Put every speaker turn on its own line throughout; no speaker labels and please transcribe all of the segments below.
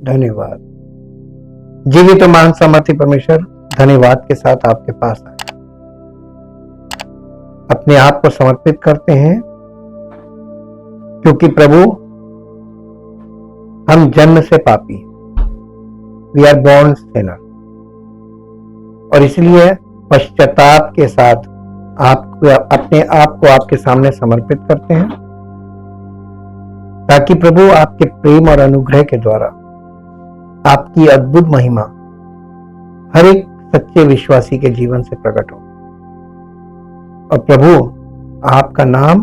धन्यवाद। जीवित और महान सामर्थ्य परमेश्वर, धन्यवाद के साथ आपके पास आए, अपने आप को समर्पित करते हैं, क्योंकि प्रभु हम जन्म से पापी हैं, वी आर बॉर्न सिनर, और इसलिए पश्चाताप के साथ अपने आप को आपके सामने समर्पित करते हैं, ताकि प्रभु आपके प्रेम और अनुग्रह के द्वारा आपकी अद्भुत महिमा हर एक सच्चे विश्वासी के जीवन से प्रकट हो। और प्रभु आपका नाम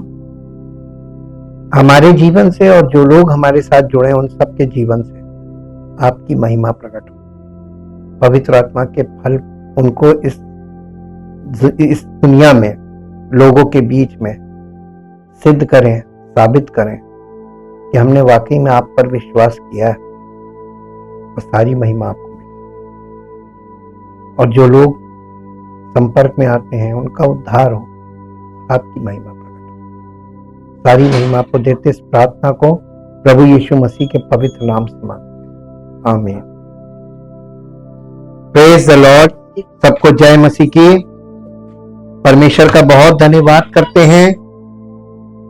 हमारे जीवन से और जो लोग हमारे साथ जुड़े उन सबके जीवन से आपकी महिमा प्रकट हो। पवित्र आत्मा के फल उनको इस दुनिया में लोगों के बीच में सिद्ध करें, साबित करें कि हमने वाकई में आप पर विश्वास किया है, और सारी महिमा आपको मिले। और जो लोग संपर्क में आते हैं उनका उद्धार हो, आपकी महिमा प्रकट हो। सारी महिमा आपको देते इस प्रार्थना को प्रभु यीशु मसीह के पवित्र नाम से मांगते हैं, आमीन। Praise the Lord. सबको जय मसीह की। परमेश्वर का बहुत धन्यवाद करते हैं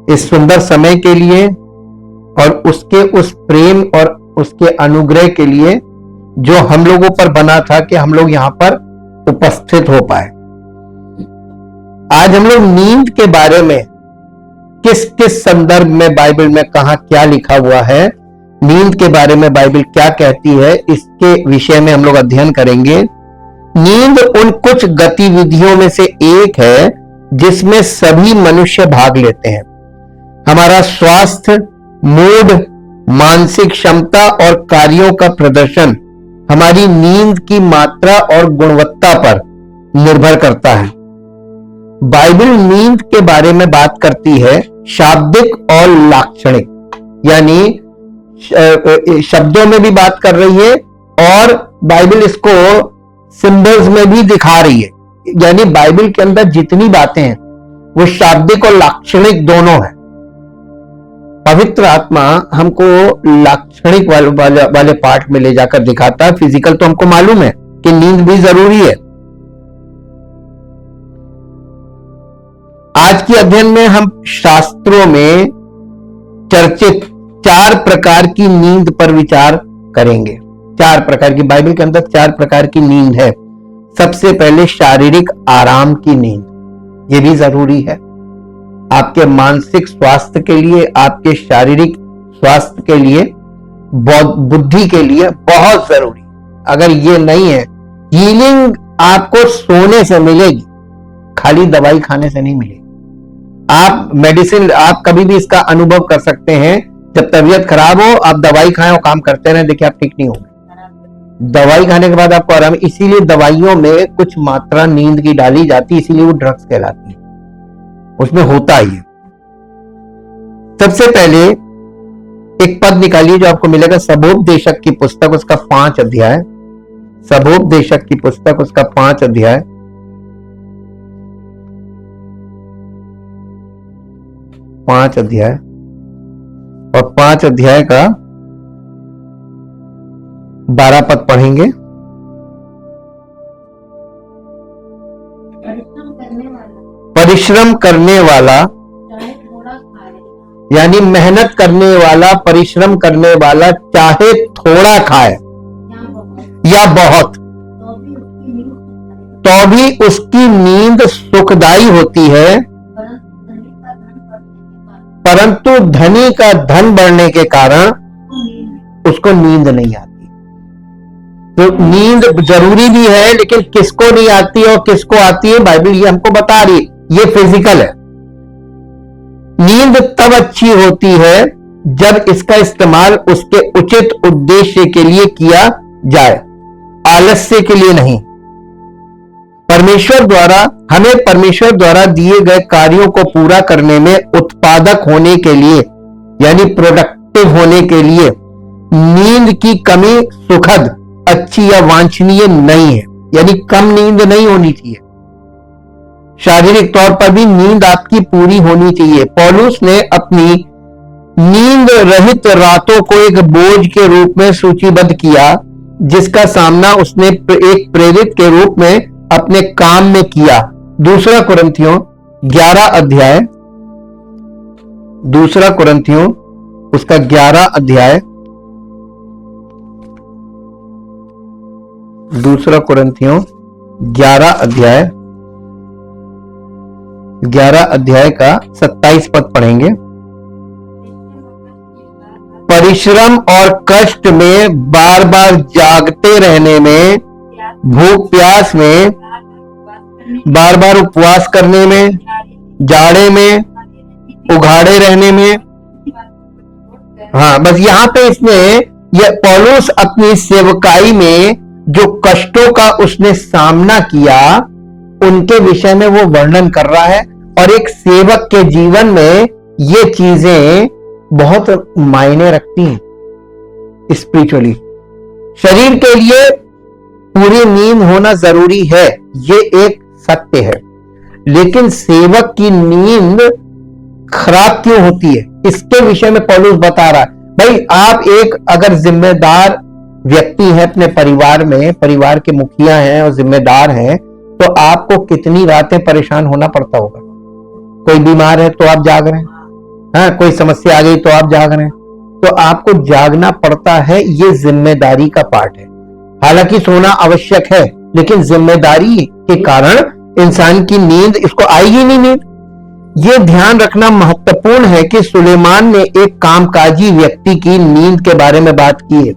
इस सुंदर समय के लिए और उसके उस प्रेम और उसके अनुग्रह के लिए जो हम लोगों पर बना था कि हम लोग यहां पर उपस्थित हो पाए। आज हम लोग नींद के बारे में किस किस संदर्भ में बाइबल में कहां क्या लिखा हुआ है, नींद के बारे में बाइबल क्या कहती है, इसके विषय में हम लोग अध्ययन करेंगे। नींद उन कुछ गतिविधियों में से एक है जिसमें सभी मनुष्य भाग लेते हैं। हमारा स्वास्थ्य, मूड, मानसिक क्षमता और कार्यों का प्रदर्शन हमारी नींद की मात्रा और गुणवत्ता पर निर्भर करता है। बाइबल नींद के बारे में बात करती है शाब्दिक और लाक्षणिक, यानी शब्दों में भी बात कर रही है और बाइबल इसको सिंबल्स में भी दिखा रही है। यानी बाइबल के अंदर जितनी बातें हैं वो शाब्दिक और लाक्षणिक दोनों हैं। पवित्र आत्मा हमको लाक्षणिक वाले पार्ट में ले जाकर दिखाता है। फिजिकल तो हमको मालूम है कि नींद भी जरूरी है। आज के अध्ययन में हम शास्त्रों में चर्चित 4 प्रकार की नींद पर विचार करेंगे। 4 प्रकार की, बाइबल के अंदर 4 प्रकार की नींद है। सबसे पहले शारीरिक आराम की नींद, ये भी जरूरी है आपके मानसिक स्वास्थ्य के लिए, आपके शारीरिक स्वास्थ्य के लिए, बुद्धि के लिए बहुत जरूरी। अगर ये नहीं है, हीलिंग आपको सोने से मिलेगी, खाली दवाई खाने से नहीं मिलेगी। आप मेडिसिन, आप कभी भी इसका अनुभव कर सकते हैं। जब तबीयत खराब हो, आप दवाई खाएं और काम करते रहें, देखिए आप ठीक नहीं होंगे। दवाई खाने के बाद आपको आराम, इसीलिए दवाइयों में कुछ मात्रा नींद की डाली जाती है, इसीलिए वो ड्रग्स कहलाती है, उसमें होता ही है। सबसे पहले एक पद निकालिए जो आपको मिलेगा सबोपदेशक की पुस्तक, उसका 5 अध्याय। सबोपदेशक की पुस्तक, उसका 5 अध्याय। पांच अध्याय और 5 अध्याय का 12 पद पढ़ेंगे। परिश्रम करने वाला यानी मेहनत करने वाला, परिश्रम करने वाला चाहे थोड़ा खाए या बहुत, तो भी उसकी नींद सुखदायी होती है, परंतु धनी का धन बढ़ने के कारण उसको नींद नहीं आती। तो नींद जरूरी भी है, लेकिन किसको नहीं आती और किसको आती है बाइबल ये हमको बता रही। ये फिजिकल है। नींद तब अच्छी होती है जब इसका इस्तेमाल उसके उचित उद्देश्य के लिए किया जाए, आलस्य के लिए नहीं। हमें परमेश्वर द्वारा दिए गए कार्यों को पूरा करने में उत्पादक होने के लिए यानी प्रोडक्टिव होने के लिए नींद की कमी सुखद, अच्छी या वांछनीय नहीं है। यानी कम नींद नहीं होनी चाहिए। शारीरिक तौर पर भी नींद आपकी पूरी होनी चाहिए। पौलुस ने अपनी नींद रहित रातों को एक बोझ के रूप में सूचीबद्ध किया, जिसका सामना उसने एक प्रेरित के रूप में अपने काम में किया। दूसरा कुरिन्थियों 11 अध्याय, दूसरा कुरिन्थियों उसका 11 अध्याय, दूसरा कुरिन्थियों 11 अध्याय, 11 अध्याय का 27 पद पढ़ेंगे। परिश्रम और कष्ट में, बार बार जागते रहने में, भूख प्यास में, बार बार उपवास करने में, जाड़े में, उघाड़े रहने में। हाँ, बस यहां पे इसने ये पौलुस अपनी सेवकाई में जो कष्टों का उसने सामना किया उनके विषय में वो वर्णन कर रहा है। और एक सेवक के जीवन में ये चीजें बहुत मायने रखती हैं स्पिरिचुअली। शरीर के लिए पूरी नींद होना जरूरी है, ये एक सत्य है, लेकिन सेवक की नींद खराब क्यों होती है इसके विषय में पौलुस बता रहा है। भाई, आप एक अगर जिम्मेदार व्यक्ति है अपने परिवार में, परिवार के मुखिया हैं और जिम्मेदार हैं, तो आपको कितनी रातें परेशान होना पड़ता होगा। कोई बीमार है तो आप जाग रहे हैं, हाँ, कोई समस्या आ गई तो आप जाग रहे हैं, तो आपको जागना पड़ता है। ये जिम्मेदारी का पार्ट है। हालांकि सोना आवश्यक है, लेकिन जिम्मेदारी के कारण इंसान की नींद इसको आएगी नहीं नींद। ये ध्यान रखना महत्वपूर्ण है कि सुलेमान ने एक कामकाजी व्यक्ति की नींद के बारे में बात की है।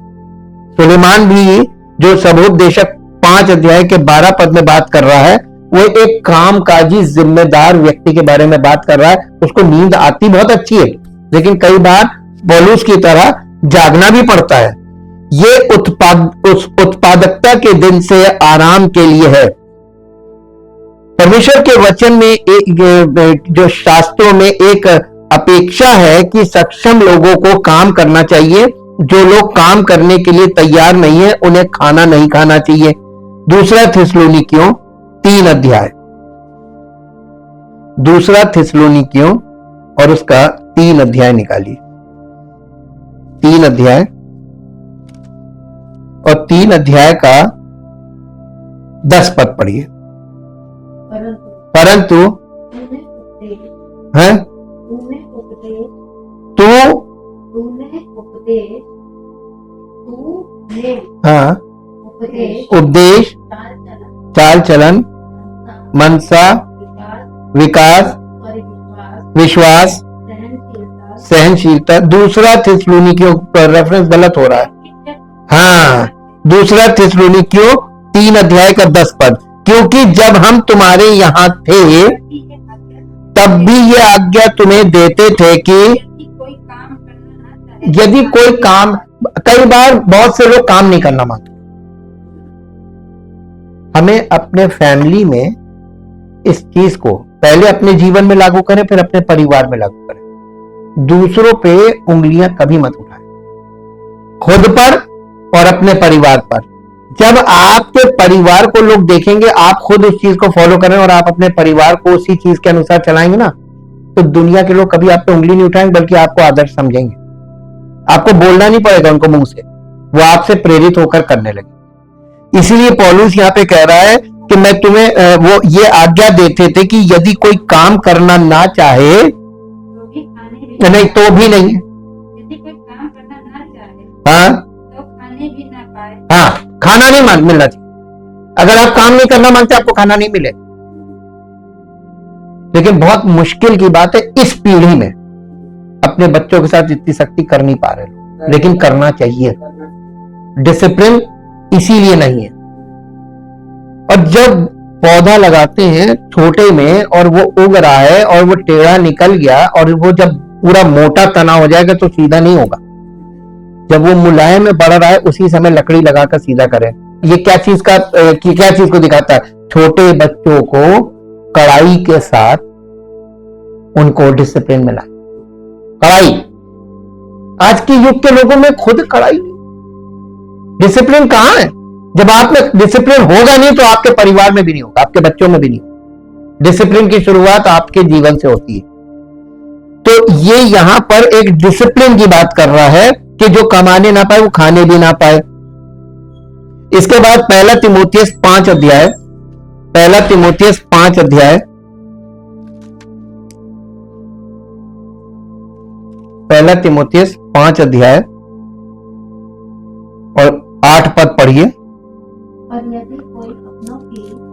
सुलेमान भी, जो सबोपदेशक 5 अध्याय के 12 पद में बात कर रहा है, वो एक कामकाजी जिम्मेदार व्यक्ति के बारे में बात कर रहा है। उसको नींद आती बहुत अच्छी है, लेकिन कई बार पौलुस की तरह जागना भी पड़ता है। ये उत्पादकता के दिन से आराम के लिए है। परमेश्वर के वचन में एक जो शास्त्रों में एक अपेक्षा है कि सक्षम लोगों को काम करना चाहिए। जो लोग काम करने के लिए तैयार नहीं है उन्हें खाना नहीं खाना चाहिए। दूसरा थिस्सलुनीकियों 3 अध्याय, दूसरा थिस्सलुनीकियों और उसका 3 अध्याय निकालिए। 3 अध्याय और 3 अध्याय का 10 पद पढ़िए। परंतु है हाँ, उपदेश, चाल चलन, मनसा, विकास, विश्वास, सहनशीलता। दूसरा थिस्सलुनीकियों पर रेफरेंस गलत हो रहा है। हाँ, दूसरा थिस्सलुनीकियों 3 अध्याय का 10 पद, क्योंकि जब हम तुम्हारे यहां थे तब भी ये आज्ञा तुम्हें देते थे कि यदि कोई काम, कई बार बहुत से लोग काम नहीं करना मांगते। हमें अपने फैमिली में इस चीज को पहले अपने जीवन में लागू करें, फिर अपने परिवार में लागू करें। दूसरों पे उंगलियां कभी मत उठाएं, खुद पर और अपने परिवार पर। जब आपके परिवार को लोग देखेंगे आप खुद उस चीज को फॉलो करें और आप अपने परिवार को उसी चीज के अनुसार चलाएंगे ना, तो दुनिया के लोग कभी आप पे उंगली नहीं उठाएंगे, बल्कि आपको आदर्श समझेंगे। आपको बोलना नहीं पड़ेगा उनको मुंह से, वो आपसे प्रेरित होकर करने लगे। इसीलिए पौलुस यहाँ पे कह रहा है कि मैं तुम्हें वो ये आज्ञा देते थे कि यदि कोई काम करना ना चाहे नहीं तो भी नहीं,
यदि कोई काम करना ना चाहे
हाँ
तो खाने भी ना पाए।
हाँ, खाना नहीं मिलना चाहिए। अगर आप काम नहीं करना मांगते आपको खाना नहीं मिले। लेकिन बहुत मुश्किल की बात है, इस पीढ़ी में अपने बच्चों के साथ इतनी सख्ती कर नहीं पा रहे लोग, लेकिन करना चाहिए। डिसिप्लिन इसीलिए नहीं है। और जब पौधा लगाते हैं छोटे में और वो उग रहा है और वो टेढ़ा निकल गया और वो जब पूरा मोटा तना हो जाएगा तो सीधा नहीं होगा। जब वो मुलायम में बढ़ रहा है उसी समय लकड़ी लगाकर सीधा करें। ये क्या चीज को दिखाता है? छोटे बच्चों को कड़ाई के साथ उनको डिसिप्लिन में लाए। कड़ाई, आज के युग के लोगों में खुद कड़ाई, डिसिप्लिन कहां है? जब आप में डिसिप्लिन होगा नहीं तो आपके परिवार में भी नहीं होगा, आपके बच्चों में भी नहीं होगा। डिसिप्लिन की शुरुआत आपके जीवन से होती है। तो ये यहां पर एक डिसिप्लिन की बात कर रहा है कि जो कमाने ना पाए वो खाने भी ना पाए। इसके बाद पहला तीमुथियुस 5 अध्याय, पहला तीमुथियुस 5 अध्याय, पहला तीमुथियुस 5 अध्याय और 8 पद पढ़िए।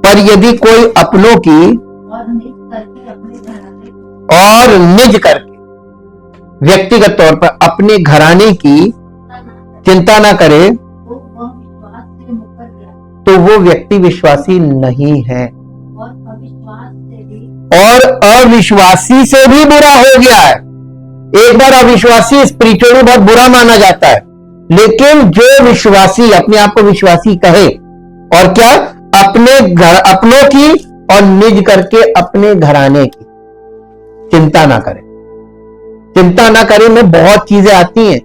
पर यदि कोई अपनों की और निज करके व्यक्तिगत तौर पर अपने घराने की चिंता ना करे तो वो व्यक्ति विश्वासी नहीं है और अविश्वासी से भी बुरा हो गया है। एक बार अविश्वासी स्पिरिचुअली बहुत बुरा माना जाता है, लेकिन जो विश्वासी अपने आप को विश्वासी कहे और क्या अपने घर अपनों की और निज करके अपने घराने की चिंता ना करे। चिंता ना करे में बहुत चीजें आती हैं,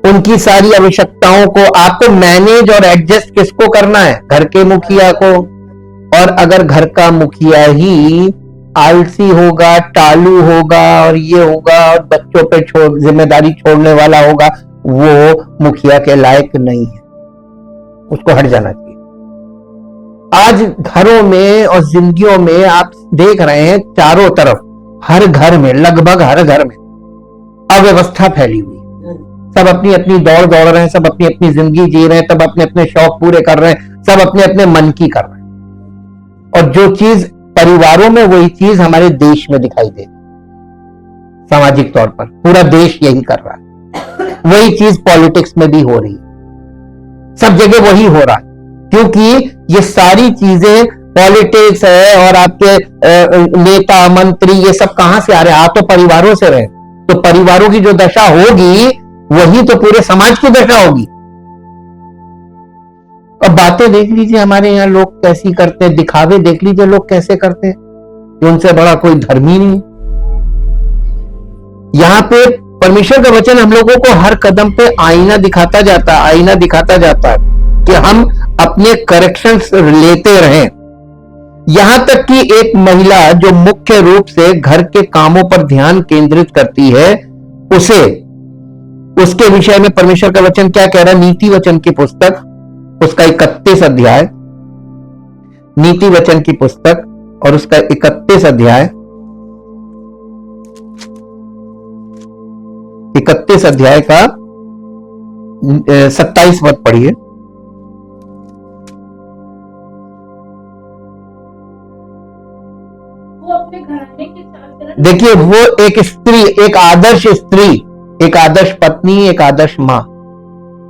उनकी सारी आवश्यकताओं को आपको मैनेज और एडजस्ट किसको करना है? घर के मुखिया को। और अगर घर का मुखिया ही आलसी होगा, टालू होगा और ये होगा और बच्चों पे जिम्मेदारी छोड़ने वाला होगा, वो मुखिया के लायक नहीं है, उसको हट जाना चाहिए। आज घरों में और जिंदगियों में आप देख रहे हैं चारों तरफ, हर घर में, लगभग हर घर में अव्यवस्था फैली हुई है। सब अपनी अपनी दौड़ रहे हैं, सब अपनी अपनी जिंदगी जी रहे हैं, सब अपने अपने शौक पूरे कर रहे हैं, सब अपने अपने मन की कर रहे हैं। और जो चीज परिवारों में, वही चीज हमारे देश में दिखाई दे, सामाजिक तौर पर पूरा देश यही कर रहा है। वही चीज पॉलिटिक्स में भी हो रही है, सब जगह वही हो रहा है, क्योंकि ये सारी चीजें पॉलिटिक्स है और आपके नेता मंत्री ये सब कहां से आ रहे हैं? आप तो परिवारों से रहे, तो परिवारों की जो दशा होगी वही तो पूरे समाज की दशा होगी। अब बातें देख लीजिए हमारे यहाँ लोग कैसी करते हैं, दिखावे देख लीजिए लोग कैसे करते हैं, उनसे बड़ा कोई धर्म ही नहीं। यहाँ पे परमेश्वर का वचन हम लोगों को हर कदम पे आईना दिखाता जाता है, आईना दिखाता जाता है कि हम अपने करेक्शंस लेते रहें। यहां तक कि एक महिला जो मुख्य रूप से घर के कामों पर ध्यान केंद्रित करती है, उसके विषय में परमेश्वर का वचन क्या कह रहा है? नीति वचन की पुस्तक उसका 31 अध्याय, नीति वचन की पुस्तक और उसका 31 अध्याय, 31 अध्याय का 27 पद पढ़िए। देखिए वो एक स्त्री, एक आदर्श स्त्री, एक आदर्श पत्नी, एक आदर्श मां,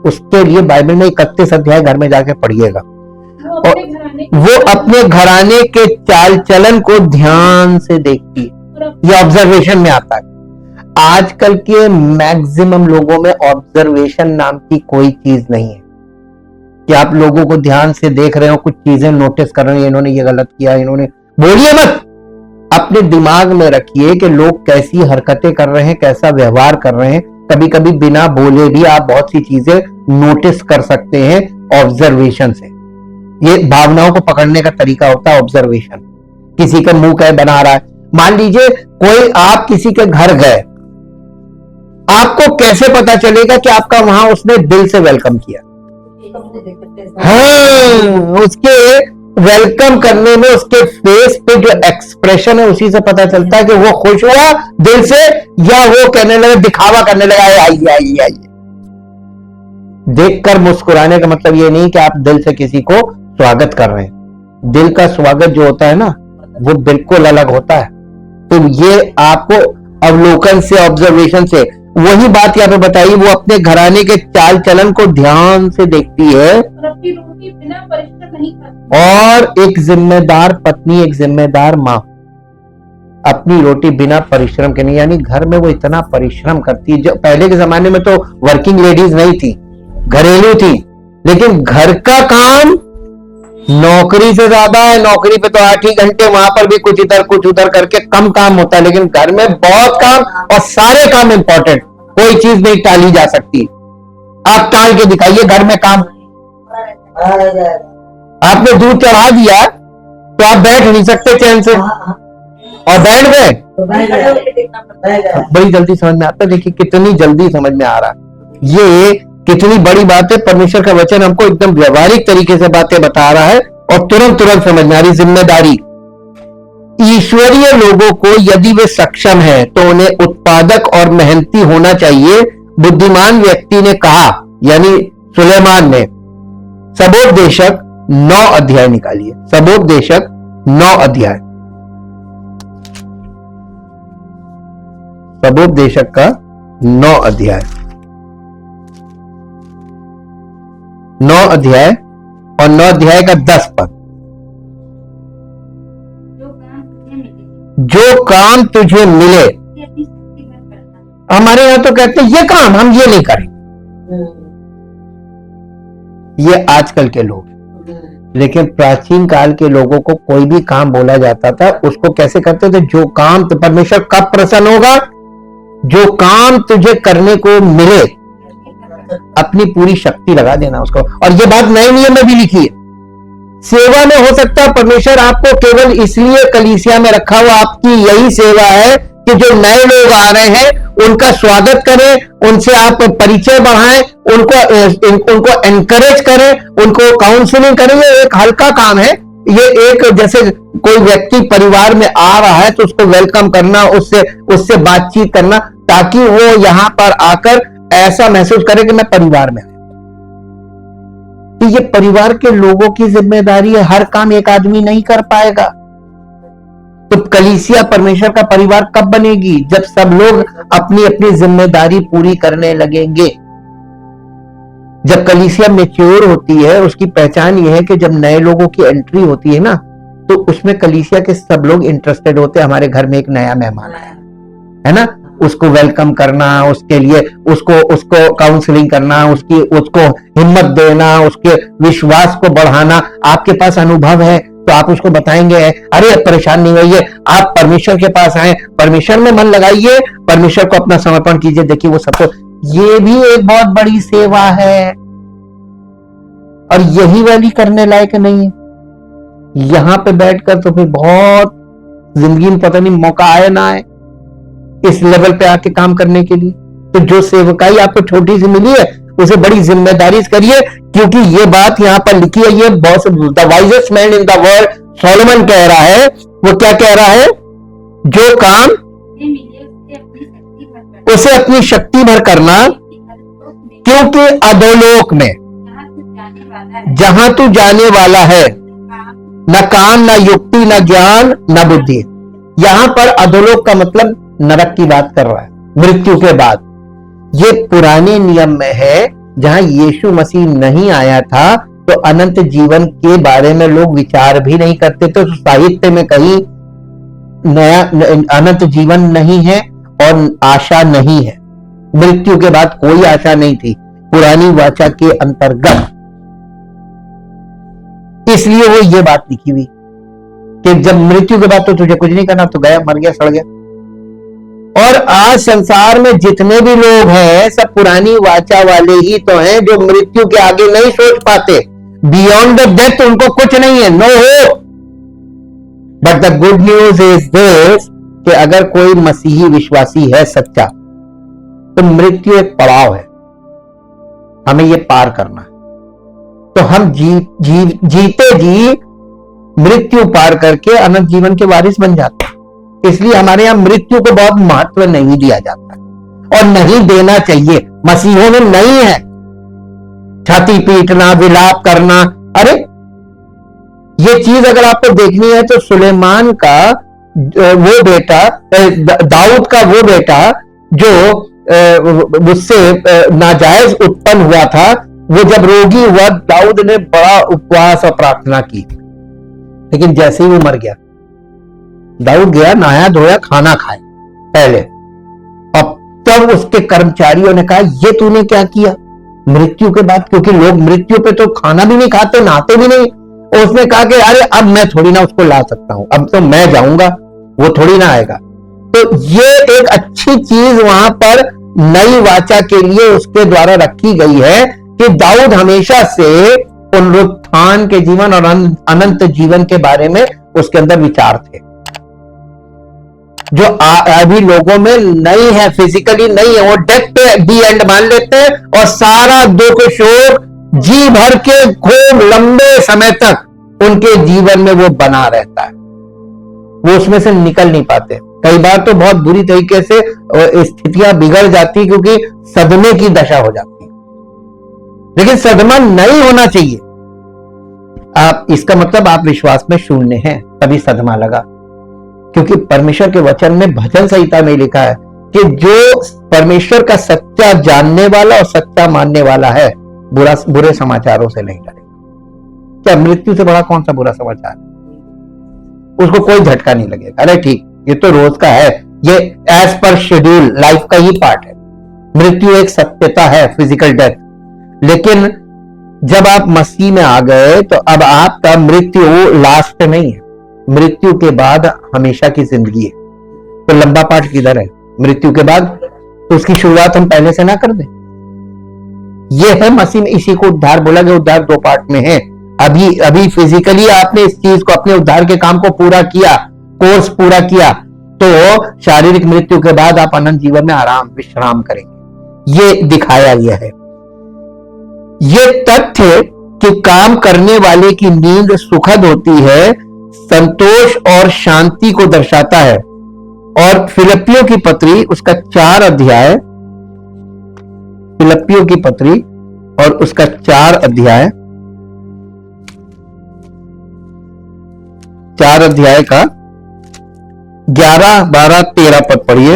उसके लिए बाइबल में 31 अध्याय घर में जाके पढ़िएगा। और वो अपने घराने के चाल चलन को ध्यान से देखती है, ये ऑब्जर्वेशन में आता है। आजकल के मैक्सिमम लोगों में ऑब्जर्वेशन नाम की कोई चीज नहीं है कि आप लोगों को ध्यान से देख रहे हो, कुछ चीजें नोटिस कर रहे हैं, इन्होंने ये गलत किया, इन्होंने, बोलिए मत, अपने दिमाग में रखिए कि लोग कैसी हरकतें कर रहे हैं, कैसा व्यवहार कर रहे हैं। कभी कभी बिना बोले भी आप बहुत सी चीजें नोटिस कर सकते हैं ऑब्जर्वेशन से। ये भावनाओं को पकड़ने का तरीका होता है ऑब्जर्वेशन। किसी का मुंह क्या बना रहा है, मान लीजिए कोई, आप किसी के घर गए, आपको कैसे पता चलेगा कि आपका वहां उसने दिल से वेलकम किया? हाँ, उसके वेलकम करने में उसके फेस पे जो एक्सप्रेशन है उसी से पता चलता है कि वो खुश हुआ दिल से या वो कहने लगा, दिखावा करने लगा, आइए आइए आइए। देखकर मुस्कुराने का मतलब ये नहीं कि आप दिल से किसी को स्वागत कर रहे हैं। दिल का स्वागत जो होता है ना, वो बिल्कुल अलग होता है। तो ये आपको अवलोकन से, ऑब्जर्वेशन से, वही बात यहाँ पे बताई, वो अपने घराने के चाल चलन को ध्यान से देखती है
बिना परिश्रम नहीं करती।
और एक जिम्मेदार पत्नी, एक जिम्मेदार मां अपनी रोटी बिना परिश्रम के नहीं, यानी घर में वो इतना परिश्रम करती है। जो पहले के जमाने में तो वर्किंग लेडीज नहीं थी, घरेलू थी, लेकिन घर का काम नौकरी से ज्यादा है। नौकरी पे तो 8 ही घंटे, वहां पर भी कुछ इधर कुछ उधर करके कम काम होता है, लेकिन घर में बहुत काम और सारे काम इंपॉर्टेंट, कोई चीज नहीं टाली जा सकती। आप टाल के दिखाइए घर में काम। आपने दूध चढ़ा दिया तो आप बैठ नहीं सकते चैन से, और बैठ गए, बड़ी जल्दी समझ में आता है। देखिए कितनी जल्दी समझ में आ रहा है, ये कितनी बड़ी बात है। परमेश्वर का वचन हमको एकदम व्यवहारिक तरीके से बातें बता रहा है और तुरंत समझ में आ रही। जिम्मेदारी, ईश्वरीय लोगों को यदि वे सक्षम है तो उन्हें उत्पादक और मेहनती होना चाहिए। बुद्धिमान व्यक्ति ने कहा, यानी सुलेमान ने। सबोपदेशक 9 अध्याय निकालिए, सबोपदेशक 9 अध्याय, सबोपदेशक का 9 अध्याय, 9 अध्याय और 9 अध्याय का 10 पद। जो काम तुझे मिले, हमारे यहां तो कहते हैं ये काम हम ये नहीं करें, ये आजकल के लोग। लेकिन प्राचीन काल के लोगों को कोई भी काम बोला जाता था, उसको कैसे करते थे? जो काम तो परमेश्वर कब प्रसन्न होगा? जो काम तुझे करने को मिले, अपनी पूरी शक्ति लगा देना उसको। और ये बात नए नियम में भी लिखी है। सेवा में हो सकता है परमेश्वर आपको केवल इसलिए कलीसिया में रखा हुआ, आपकी यही सेवा है कि जो नए लोग आ रहे हैं उनका स्वागत करें, उनसे आप परिचय बढ़ाएं, उनको एनकरेज करें, उनको काउंसलिंग करें। ये एक हल्का काम है। ये एक जैसे कोई व्यक्ति परिवार में आ रहा है तो उसको वेलकम करना, उससे बातचीत करना, ताकि वो यहां पर आकर ऐसा महसूस करे कि मैं परिवार में। तो ये परिवार के लोगों की जिम्मेदारी है, हर काम एक आदमी नहीं कर पाएगा। तो कलीसिया परमेश्वर का परिवार कब बनेगी? जब सब लोग अपनी अपनी जिम्मेदारी पूरी करने लगेंगे। जब कलीसिया मैच्योर होती है, उसकी पहचान यह है कि जब नए लोगों की एंट्री होती है ना, तो उसमें कलीसिया के सब लोग इंटरेस्टेड होते हैं। हमारे घर में एक नया मेहमान आया है ना, उसको वेलकम करना, उसके लिए उसको काउंसलिंग करना, उसको हिम्मत देना, उसके विश्वास को बढ़ाना। आपके पास अनुभव है तो आप उसको बताएंगे, अरे परेशान नहीं होइए, आप परमेश्वर के पास आए, परमेश्वर में मन लगाइए, परमेश्वर को अपना समर्पण कीजिए। देखिए वो सबको, ये भी एक बहुत बड़ी सेवा है और यही वाली करने लायक नहीं है। यहां पे बैठकर तो फिर बहुत जिंदगी में पता नहीं मौका आए ना आए इस लेवल पे आके काम करने के लिए। तो जो सेवकाई आपको छोटी सी मिली है, उसे बड़ी जिम्मेदारी से करिए, क्योंकि ये बात यहां पर लिखी है। ये बहुत the wisest man in the world Solomon कह रहा है। वो क्या कह रहा है? जो काम उसे अपनी शक्ति भर करना, क्योंकि अधोलोक में जहां तू जाने वाला है, न काम, न युक्ति, न ज्ञान, न बुद्धि। यहां पर अधोलोक का मतलब नरक की बात कर रहा है, मृत्यु के बाद। ये पुराने नियम में है, जहां यीशु मसीह नहीं आया था तो अनंत जीवन के बारे में लोग विचार भी नहीं करते थे। तो साहित्य में कहीं नया अनंत जीवन नहीं है और आशा नहीं है। मृत्यु के बाद कोई आशा नहीं थी पुरानी वाचा के अंतर्गत। इसलिए वो ये बात लिखी हुई कि जब मृत्यु के बाद तो तुझे कुछ नहीं करना, तो गया, मर गया, सड़ गया। और आज संसार में जितने भी लोग हैं सब पुरानी वाचा वाले ही तो हैं, जो मृत्यु के आगे नहीं सोच पाते। बियॉन्ड द डेथ उनको कुछ नहीं है, no hope. But the good news is this कि अगर कोई मसीही विश्वासी है सच्चा, तो मृत्यु एक पड़ाव है, हमें ये पार करना है। तो हम जीते जी मृत्यु पार करके अनंत जीवन के वारिस बन जाते हैं। इसलिए हमारे यहां मृत्यु को बहुत महत्व नहीं दिया जाता और नहीं देना चाहिए। मसीहों में नहीं है छाती पीटना, विलाप करना। अरे ये चीज अगर आपको देखनी है तो सुलेमान का वो बेटा, दाऊद का वो बेटा जो मुझसे नाजायज उत्पन्न हुआ था, वो जब रोगी हुआ, दाऊद ने बड़ा उपवास और प्रार्थना की, लेकिन जैसे ही वो मर गया, दाऊद गया, नहाया धोया, खाना खाए पहले। अब तब उसके कर्मचारियों ने कहा, ये तूने क्या किया मृत्यु के बाद? क्योंकि लोग मृत्यु पे तो खाना भी नहीं खाते, नहाते भी नहीं। और उसने कहा कि अरे अब मैं थोड़ी ना उसको ला सकता हूं, अब तो मैं जाऊंगा, वो थोड़ी ना आएगा। तो ये एक अच्छी चीज वहां पर नई वाचा के लिए उसके द्वारा रखी गई है कि दाऊद हमेशा से पुनरुत्थान के जीवन और अनंत जीवन के बारे में उसके अंदर विचार थे। जो अभी लोगों में नहीं है, फिजिकली नहीं है, वो डेथ पे दी एंड मान लेते हैं और सारा दुख शोक जी भर के खूब लंबे समय तक उनके जीवन में वो बना रहता है, वो उसमें से निकल नहीं पाते। कई बार तो बहुत बुरी तरीके से स्थितियां बिगड़ जाती क्योंकि सदमे की दशा हो जाती है, लेकिन सदमा नहीं होना चाहिए। आप इसका मतलब आप विश्वास में शून्य हैं, तभी सदमा लगा। क्योंकि परमेश्वर के वचन में भजन संहिता में लिखा है कि जो परमेश्वर का सच्चा जानने वाला और सच्चा मानने वाला है, बुरे समाचारों से नहीं डरेगा। क्या मृत्यु से बड़ा कौन सा बुरा समाचार है? उसको कोई झटका नहीं लगेगा। अरे ठीक, ये तो रोज का है, ये एज पर शेड्यूल लाइफ का ही पार्ट है। मृत्यु एक सत्यता है, फिजिकल डेथ। लेकिन जब आप मसीह में आ गए तो अब आपका मृत्यु लास्ट नहीं है, मृत्यु के बाद हमेशा की जिंदगी है। तो लंबा पार्ट किधर है? मृत्यु के बाद। तो उसकी शुरुआत हम पहले से ना कर दें? यह है मसीह में, इसी को उद्धार बोला गया। उद्धार दो पार्ट में है। अभी फिजिकली आपने इस चीज को, अपने उद्धार के काम को पूरा किया, कोर्स पूरा किया, तो शारीरिक मृत्यु के बाद आप अनंत जीवन में आराम विश्राम करेंगे। ये दिखाया गया है। ये तथ्य कि काम करने वाले की नींद सुखद होती है, संतोष और शांति को दर्शाता है। और फिलिपियों की पत्री उसका 4 अध्याय, फिलिपियों की पत्री और उसका 4 अध्याय, 4 अध्याय का 11, 12, 13 पद पढ़िए।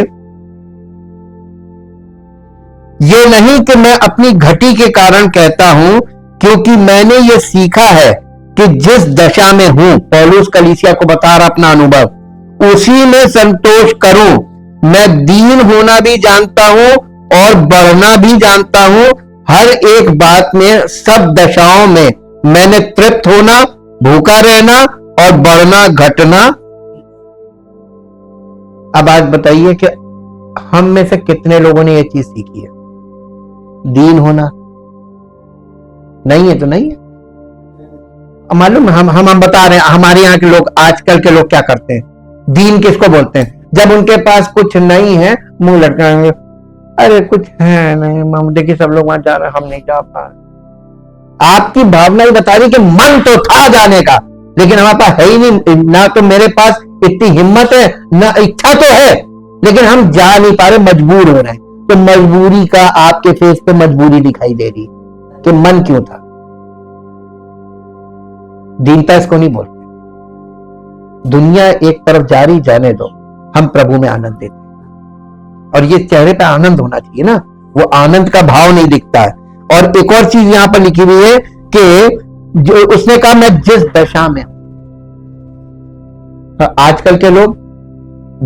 ये नहीं कि मैं अपनी घटी के कारण कहता हूं, क्योंकि मैंने ये सीखा है कि जिस दशा में हूं, पौलुस कलीसिया को बता रहा अपना अनुभव, उसी में संतोष करूं। मैं दीन होना भी जानता हूं और बढ़ना भी जानता हूं। हर एक बात में, सब दशाओं में मैंने तृप्त होना, भूखा रहना और बढ़ना घटना। अब आज बताइए कि हम में से कितने लोगों ने यह चीज सीखी है? दीन होना नहीं है तो नहीं है। मालूम हम बता रहे हैं, हमारे यहाँ के लोग, आजकल के लोग क्या करते हैं? दीन किसको बोलते हैं? जब उनके पास कुछ नहीं है, मुंह लटकाएंगे, अरे कुछ है नहीं, हम देखिए सब लोग वहां जा रहे हैं, हम नहीं जा पा रहे। आपकी भावना ही बता रही कि मन तो था जाने का, लेकिन हमारे पास है ही नहीं। ना तो मेरे पास इतनी हिम्मत है, ना इच्छा तो है, लेकिन हम जा नहीं पा रहे, मजबूर हो रहे हैं। तो मजबूरी का आपके फेस पे मजबूरी दिखाई दे रही कि मन क्यों था। दीनता इसको नहीं बोलते। दुनिया एक तरफ जारी जाने दो, हम प्रभु में आनंद देते हैं। और ये चेहरे पे आनंद होना चाहिए ना, वो आनंद का भाव नहीं दिखता है। और एक और चीज यहां पर लिखी हुई है कि जो उसने कहा, मैं जिस दशा में। आजकल के लोग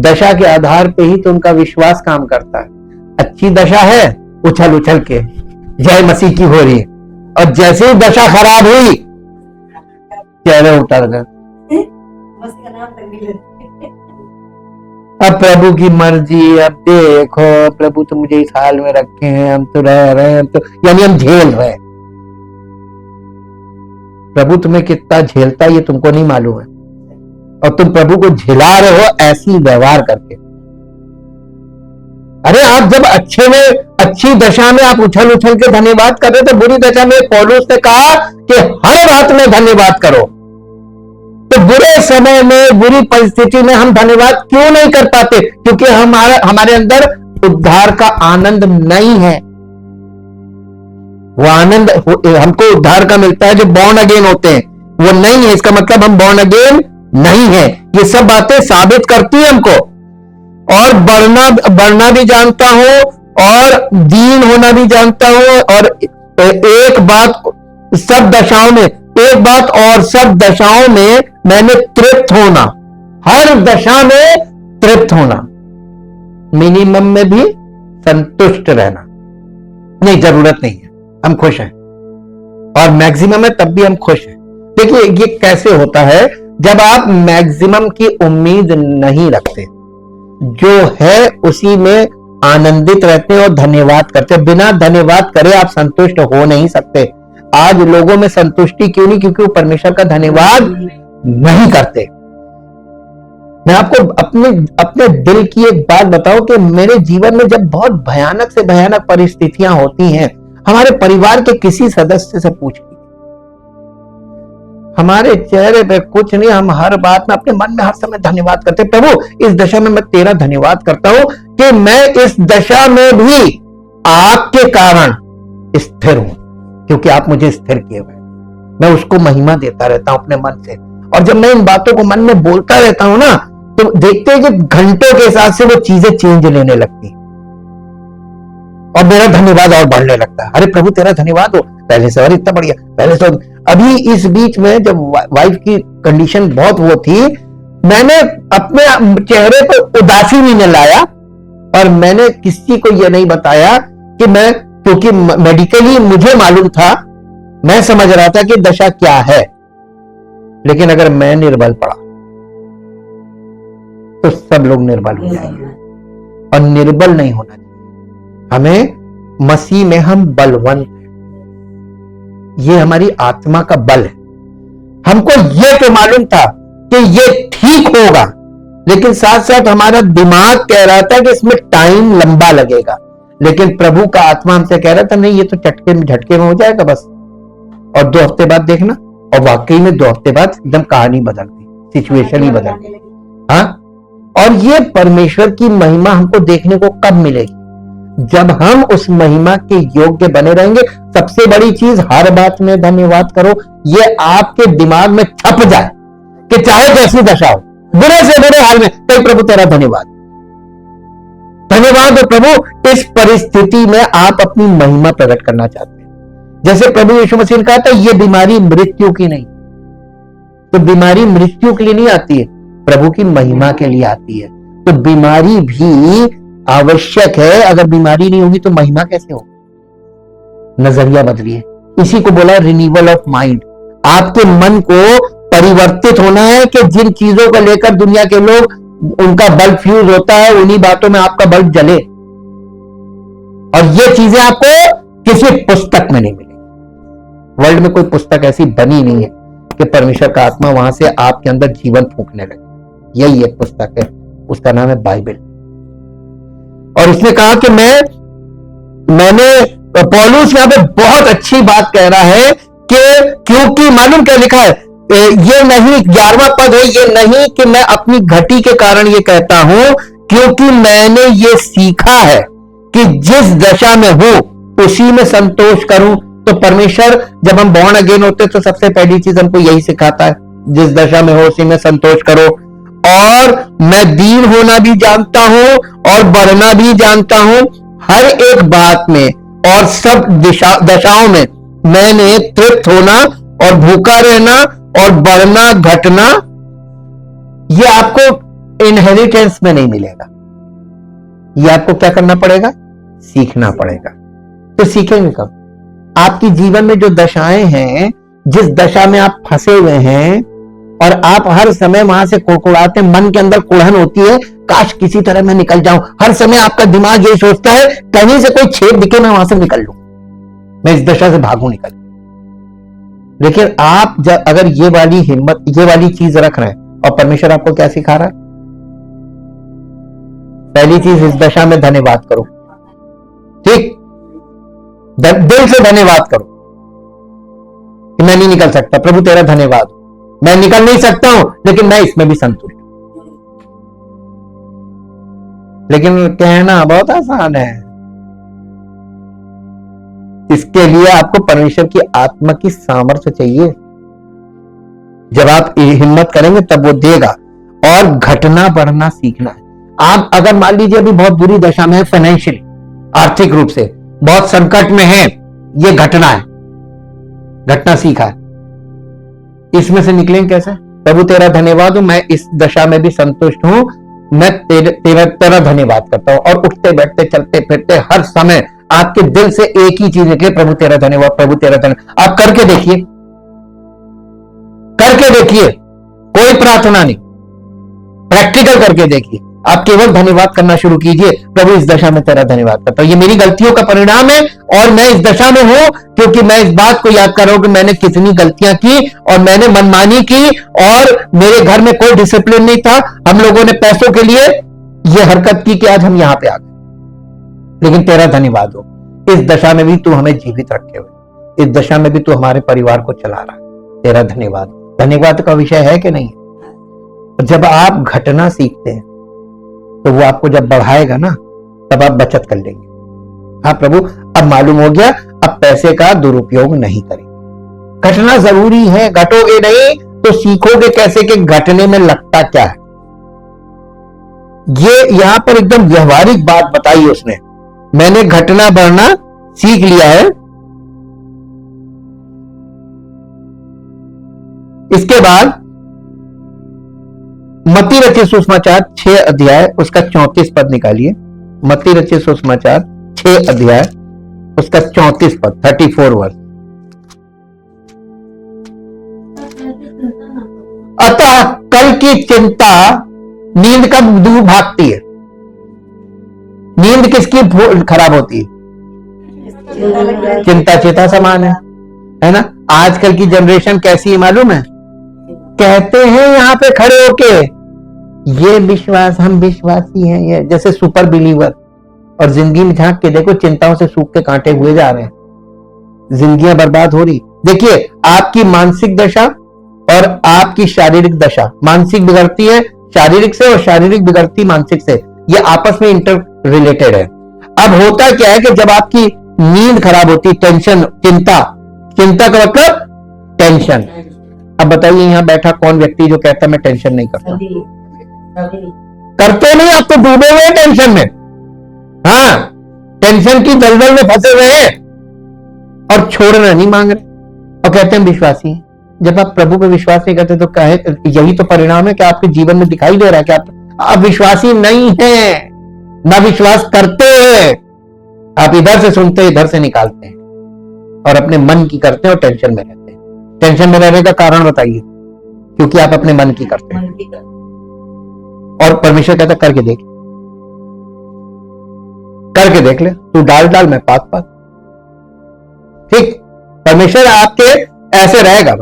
दशा के आधार पे ही तो उनका विश्वास काम करता है। अच्छी दशा है, उछल उछल के जय मसीह की हो रही है, और जैसे ही दशा खराब हुई, चेहरे उतर गए। अब प्रभु की मर्जी, अब देखो प्रभु तो मुझे इस हाल में रखे हैं, हम तो रह रहे हैं, तो यानी हम झेल रहे हैं। प्रभु तुम्हें कितना झेलता है ये तुमको नहीं मालूम है, और तुम प्रभु को झिला रहे हो ऐसी व्यवहार करके। अरे आप जब अच्छे में, अच्छी दशा में आप उछल उछल के धन्यवाद कर रहे, तो बुरी दशा में पौलुस ने कहा कि हर बात में धन्यवाद करो। तो बुरे समय में, बुरी परिस्थिति में हम धन्यवाद क्यों नहीं कर पाते? क्योंकि हमारे अंदर उद्धार का आनंद नहीं है। वो आनंद हमको उद्धार का मिलता है जो बॉर्न अगेन होते हैं, वो नहीं है। इसका मतलब हम बॉर्न अगेन नहीं है। ये सब बातें साबित करती है हमको। और बढ़ना भी जानता हूं और दीन होना भी जानता हूं, और एक बात सब दशाओं में, एक बात और सब दशाओं में मैंने तृप्त होना, हर दशा में तृप्त होना, मिनिमम में भी संतुष्ट रहना। नहीं, जरूरत नहीं है, हम खुश हैं, और मैक्सिमम है तब भी हम खुश हैं। देखिए ये कैसे होता है, जब आप मैक्सिमम की उम्मीद नहीं रखते, जो है उसी में आनंदित रहते हैं और धन्यवाद करते हैं। बिना धन्यवाद करे आप संतुष्ट हो नहीं सकते। आज लोगों में संतुष्टि क्यों नहीं? क्योंकि वो परमेश्वर का धन्यवाद नहीं करते। मैं आपको अपने अपने दिल की एक बात बताऊं कि मेरे जीवन में जब बहुत भयानक से भयानक परिस्थितियां होती हैं, हमारे परिवार के किसी सदस्य से पूछ लीजिए, हमारे चेहरे पे कुछ नहीं, हम हर बात में अपने मन में हर समय धन्यवाद करते हैं। प्रभु इस दशा में मैं तेरा धन्यवाद करता हूं कि मैं इस दशा में भी आपके कारण स्थिर हूं, क्योंकि आप मुझे स्थिर किए हुए। मैं उसको महिमा देता रहता हूं अपने मन से, और जब मैं इन बातों को मन में बोलता रहता हूं ना, तो देखते हैं कि घंटों के हिसाब से वो चीजें चेंज लेने लगती और मेरा धन्यवाद और बढ़ने लगता है। अरे प्रभु तेरा धन्यवाद हो, पहले से और इतना बढ़िया, पहले से। अभी इस बीच में जब वाइफ की कंडीशन बहुत वो थी, मैंने अपने चेहरे पर उदासी नहीं लाया, और मैंने किसी को यह नहीं बताया कि मैं, क्योंकि मेडिकली मुझे मालूम था, मैं समझ रहा था कि दशा क्या है, लेकिन अगर मैं निर्बल पड़ा तो सब लोग निर्बल हो जाएंगे, और निर्बल नहीं होना चाहिए। हमें मसीह में हम बलवंत हैं, ये हमारी आत्मा का बल है। हमको ये तो मालूम था कि ये ठीक होगा, लेकिन साथ साथ हमारा दिमाग कह रहा था कि इसमें टाइम लंबा लगेगा, लेकिन प्रभु का आत्मा हमसे कह रहा था नहीं, ये तो चटके में झटके में हो जाएगा बस, और 2 हफ्ते बाद देखना। और वाकई में 2 हफ्ते बाद एकदम कहानी बदल गई, सिचुएशन ही बदल गई। हाँ, और ये परमेश्वर की महिमा हमको देखने को कब मिलेगी? जब हम उस महिमा के योग्य बने रहेंगे। सबसे बड़ी चीज, हर बात में धन्यवाद करो, ये आपके दिमाग में छप जाए कि चाहे जैसी दशा हो, बुरे से बुरे हाल में, कई प्रभु तेरा धन्यवाद, धन्यवाद प्रभु। इस परिस्थिति में आप अपनी महिमा प्रकट करना चाहते हैं। जैसे प्रभु यीशु मसीह ने कहा था, ये बीमारी मृत्यु की नहीं, तो बीमारी मृत्यु के लिए नहीं आती है, प्रभु की महिमा के लिए आती है। तो बीमारी भी आवश्यक है, अगर बीमारी नहीं होगी तो महिमा कैसे होगी? नजरिया बदलिए, इसी को बोला रिन्यूअल ऑफ माइंड। आपके मन को परिवर्तित होना है कि जिन चीजों को लेकर दुनिया के लोग, उनका बल्ब फ्यूज होता है, उन्हीं बातों में आपका बल्ब जले। और ये चीजें आपको किसी पुस्तक में नहीं मिलेगी। वर्ल्ड में कोई पुस्तक ऐसी बनी नहीं है कि परमेश्वर का आत्मा वहां से आपके अंदर जीवन फूंकने लगे। यही एक पुस्तक है, उसका नाम है बाइबल। और उसने कहा कि मैंने पौलुस यहां पे बहुत अच्छी बात कह रहा है कि क्योंकि मालूम क्या लिखा है, ये नहीं, 11वां पद है, ये नहीं कि मैं अपनी घटी के कारण ये कहता हूं, क्योंकि मैंने ये सीखा है कि जिस दशा में हूं उसी में संतोष करूं। तो परमेश्वर, जब हम बॉर्न अगेन होते तो सबसे पहली चीज हमको यही सिखाता है, जिस दशा में हो उसी में संतोष करो। और मैं दीन होना भी जानता हूं और बढ़ना भी जानता हूं, हर एक बात में और सब दशाओं में मैंने तृप्त होना और भूखा रहना और बढ़ना घटना, ये आपको इनहेरिटेंस में नहीं मिलेगा। ये आपको क्या करना पड़ेगा? सीखना पड़ेगा। तो सीखेंगे कब? आपकी जीवन में जो दशाएं हैं, जिस दशा में आप फंसे हुए हैं और आप हर समय वहां से कुड़कुड़ाते, मन के अंदर कुड़न होती है, काश किसी तरह मैं निकल जाऊं। हर समय आपका दिमाग ये सोचता है कहीं से कोई छेद दिखे, मैं वहां से निकल लूं, मैं इस दशा से भागूं निकल। लेकिन आप जब अगर ये वाली हिम्मत, ये वाली चीज रख रहे हैं, और परमेश्वर आपको क्या सिखा रहा है? पहली चीज, इस दशा में धन्यवाद करो। ठीक, दिल से धन्यवाद करो कि मैं नहीं निकल सकता, प्रभु तेरा धन्यवाद, मैं निकल नहीं सकता हूं, लेकिन मैं इसमें भी संतुष्ट हूं। लेकिन कहना बहुत आसान है, इसके लिए आपको परमेश्वर की आत्मा की सामर्थ्य चाहिए। जब आप हिम्मत करेंगे तब वो देगा। और घटना बढ़ना सीखना है। आप अगर मान लीजिए अभी बहुत बुरी दशा में है, फाइनेंशियल, आर्थिक रूप से बहुत संकट में है, ये घटना है, घटना सीखा है, इसमें से निकलेंगे कैसे? प्रभु तेरा धन्यवाद हो, मैं इस दशा में भी संतुष्ट हूं, मैं तेरा धन्यवाद करता हूं। और उठते बैठते चलते फिरते हर समय आपके दिल से एक ही चीज निकले, प्रभु तेरा धन्यवाद, प्रभु तेरा धन्यवाद। आप करके देखिए, करके देखिए, कोई प्रार्थना नहीं, प्रैक्टिकल करके देखिए। आप केवल धन्यवाद करना शुरू कीजिए, प्रभु इस दशा में तेरा धन्यवाद करता हूं, ये मेरी गलतियों का परिणाम है और मैं इस दशा में हूं क्योंकि मैं इस बात को याद कर रहा हूं कि मैंने कितनी गलतियां की और मैंने मनमानी की और मेरे घर में कोई डिसिप्लिन नहीं था। हम लोगों ने पैसों के लिए ये हरकत की कि आज हम यहां पे आ गए, लेकिन तेरा धन्यवाद हो, इस दशा में भी तू हमें जीवित रखे हुए, इस दशा में भी तू हमारे परिवार को चला रहा है, तेरा धन्यवाद। धन्यवाद का विषय है कि नहीं? जब आप घटना सीखते हैं तो वो आपको जब बढ़ाएगा ना, तब आप बचत कर लेंगे। हाँ प्रभु, अब मालूम हो गया, अब पैसे का दुरुपयोग नहीं करेंगे। घटना जरूरी है, घटोगे नहीं तो सीखोगे कैसे कि घटने में लगता क्या है। ये यहां पर एकदम व्यवहारिक बात बताई उसने, मैंने घटना बढ़ना सीख लिया है। इसके बाद मत्ती रचित सुसमाचार 6 अध्याय उसका 34 पद निकालिए। मत्ती रचित सुसमाचार 6 अध्याय उसका 34 पद, 34 वर्ष। अतः कल की चिंता, नींद कब दूर भागती है? नींद किसकी खराब होती है? चिंता चिता समान है ना। आजकल की जनरेशन कैसी है मालूम है? कहते हैं यहां पे खड़े होके ये विश्वास, हम विश्वासी हैं, ये जैसे सुपर बिलीवर, और जिंदगी में झांक के देखो चिंताओं से सूख के कांटे हुए जा रहे हैं, जिंदगियां बर्बाद हो रही। देखिए आपकी मानसिक दशा और आपकी शारीरिक दशा, मानसिक बिगड़ती है शारीरिक से और शारीरिक बिगड़ती मानसिक से, ये आपस में इंटर रिलेटेड है। अब होता क्या है कि जब आपकी नींद खराब होती, टेंशन, चिंता, चिंता का मतलब टेंशन। अब बताइए यहां बैठा कौन व्यक्ति जो कहता मैं टेंशन नहीं करता? करते नहीं, आप तो डूबे हुए टेंशन में। हाँ, टेंशन की दलदल में फंसे हुए हैं और छोड़ना नहीं मांग रहे और कहते हैं विश्वासी हैं। जब आप प्रभु पे विश्वास नहीं करते तो कहे, यही तो परिणाम है कि आपके जीवन में दिखाई दे रहा है कि आप विश्वासी नहीं हैं, ना विश्वास करते हैं। आप इधर से सुनते हैं, इधर से निकालते हैं और अपने मन की करते हैं और टेंशन में रहते हैं। टेंशन में रहने का कारण बताइए? क्योंकि आप अपने मन की करते हैं और परमेश्वर कहता करके देख, करके देख ले, तू डाल डाल मैं पात पात। ठीक, परमेश्वर आपके ऐसे रहेगा,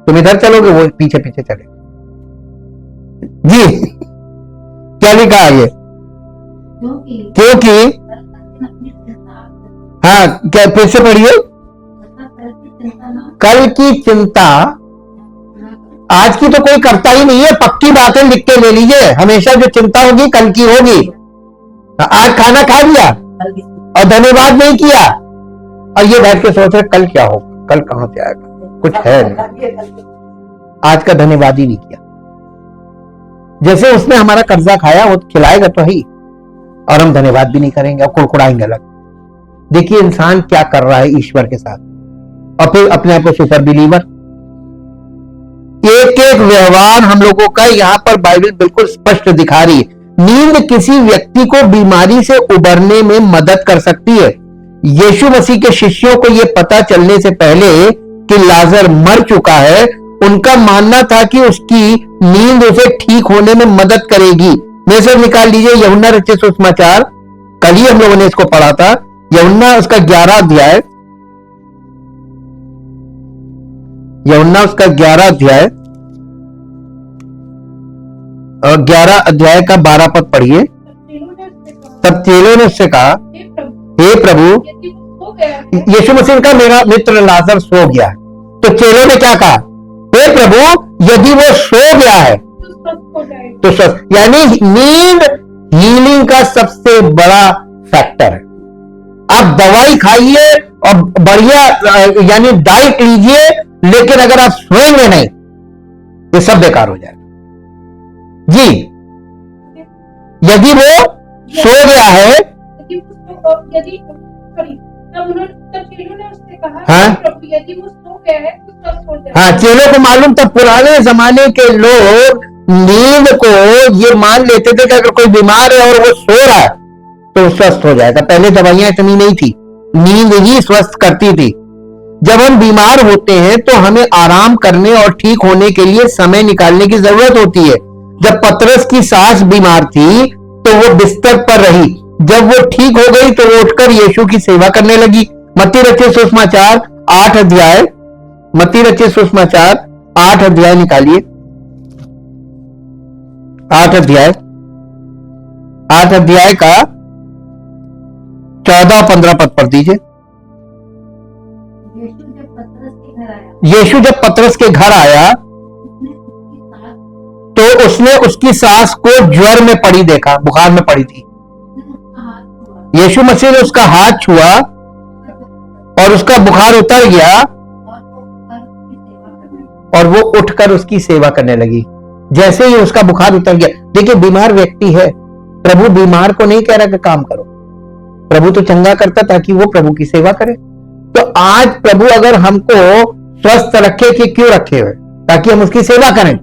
तुम इधर चलोगे वो पीछे पीछे चलेगा। जी क्या लिखा है? क्योंकि हाँ, क्या फिर से पढ़िए। कल की चिंता, आज की तो कोई करता ही नहीं है, पक्की बातें लिख के ले लीजिए। हमेशा जो चिंता होगी कल की होगी। आज खाना खा लिया और धन्यवाद नहीं किया और ये बैठ के सोच रहे कल क्या होगा, कल कहां से आएगा, कुछ है नहीं, आज का धन्यवाद ही नहीं किया। जैसे उसने हमारा कर्जा खाया, वो खिलाएगा तो ही, और हम धन्यवाद भी नहीं करेंगे और कुड़कुड़ाएंगे अलग। देखिए इंसान क्या कर रहा है ईश्वर के साथ, और फिर अपने आप को सुपर बिलीवर। एक एक व्यवहार हम लोगों का यहां पर बाइबल बिल्कुल स्पष्ट दिखा रही है। नींद किसी व्यक्ति को बीमारी से उबरने में मदद कर सकती है। यीशु मसीह के शिष्यों को यह पता चलने से पहले कि लाजर मर चुका है, उनका मानना था कि उसकी नींद उसे ठीक होने में मदद करेगी। मेरे से निकाल लीजिए यूहन्ना रचित सुसमाचार, कल ही हम लोगों ने इसको पढ़ा था, यूहन्ना उसका 11 अध्याय, यूहन्ना उसका 11 अध्याय और 11 अध्याय का 12 पद पढ़िए। तब चेलों ने उससे कहा, हे प्रभु, यीशु मसीह का मेरा मित्र लाजर सो गया है। तो चेलों ने क्या कहा? हे प्रभु, यदि वो सो गया है तो स्वस्थ। यानी नींद हीलिंग का सबसे बड़ा फैक्टर है। आप दवाई खाइए और बढ़िया यानी डाइट लीजिए, लेकिन अगर आप सोएंगे नहीं, ये सब बेकार हो जाएगा। जी, यदि वो सो गया है, हाँ, चेलों को मालूम था, पुराने जमाने के लोग नींद को ये मान लेते थे कि अगर कोई बीमार है और वो सो रहा है तो स्वस्थ हो जाएगा। पहले दवाइयां इतनी नहीं थी, नींद ही स्वस्थ करती थी। जब हम बीमार होते हैं तो हमें आराम करने और ठीक होने के लिए समय निकालने की जरूरत होती है। जब पतरस की सास बीमार थी तो वो बिस्तर पर रही, जब वो ठीक हो गई तो वो उठकर यीशु की सेवा करने लगी। मत्ती रचित सुसमाचार 8 अध्याय, मत्ती रचित सुसमाचार 8 अध्याय निकालिए, 8 अध्याय का 14-15 पद पढ़ दीजिए। यीशु जब पतरस के घर आया तो उसने उसकी सास को ज्वर में पड़ी देखा, बुखार में पड़ी थी। यीशु मसीह ने उसका हाथ छुआ और उसका बुखार उतर गया और वो उठकर उसकी सेवा करने लगी। जैसे ही उसका बुखार उतर गया, देखिए बीमार व्यक्ति है, प्रभु बीमार को नहीं कह रहा कि काम करो, प्रभु तो चंगा करता ताकि वो प्रभु की सेवा करे। तो आज प्रभु अगर हमको स्वस्थ रखे कि क्यों रखे हुए, ताकि हम उसकी सेवा करें।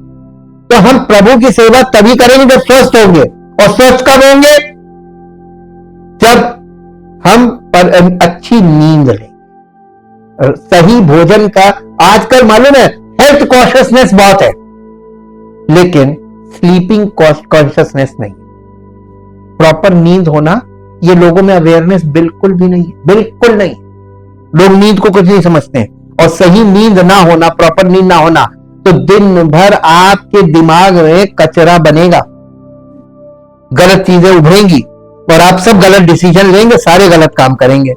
तो हम प्रभु की सेवा तभी करेंगे जब स्वस्थ होंगे। और स्वस्थ कब होंगे? जब हम पर अच्छी नींद लें, सही भोजन का। आजकल मालूम है हेल्थ कॉन्शियसनेस बहुत है, लेकिन स्लीपिंग कॉन्शियसनेस नहीं। प्रॉपर नींद होना, ये लोगों में अवेयरनेस बिल्कुल भी नहीं है, बिल्कुल नहीं। लोग नींद को कुछ नहीं समझते हैं। और सही नींद ना होना, प्रॉपर नींद ना होना, तो दिन भर आपके दिमाग में कचरा बनेगा, गलत चीजें उभरेंगी और आप सब गलत डिसीजन लेंगे, सारे गलत काम करेंगे।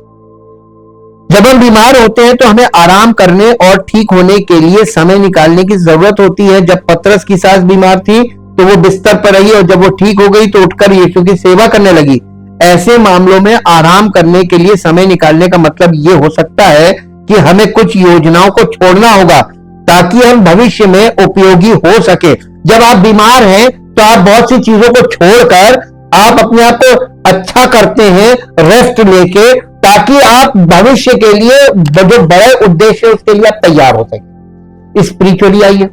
जब हम बीमार होते हैं तो हमें आराम करने और ठीक होने के लिए समय निकालने की जरूरत होती है। जब पतरस की सास बीमार थी तो वो बिस्तर पर रही और जब वो ठीक हो गई तो उठकर यीशु की सेवा करने लगी। ऐसे मामलों में आराम करने के लिए समय निकालने का मतलब ये हो सकता है कि हमें कुछ योजनाओं को छोड़ना होगा ताकि हम भविष्य में उपयोगी हो सके। जब आप बीमार हैं तो आप बहुत सी चीजों को छोड़कर आप अपने आप को अच्छा करते हैं, रेस्ट लेके, ताकि आप भविष्य के लिए जो बड़े उद्देश्य है उसके लिए आप तैयार हो सके। स्पिरिचुअली आइए,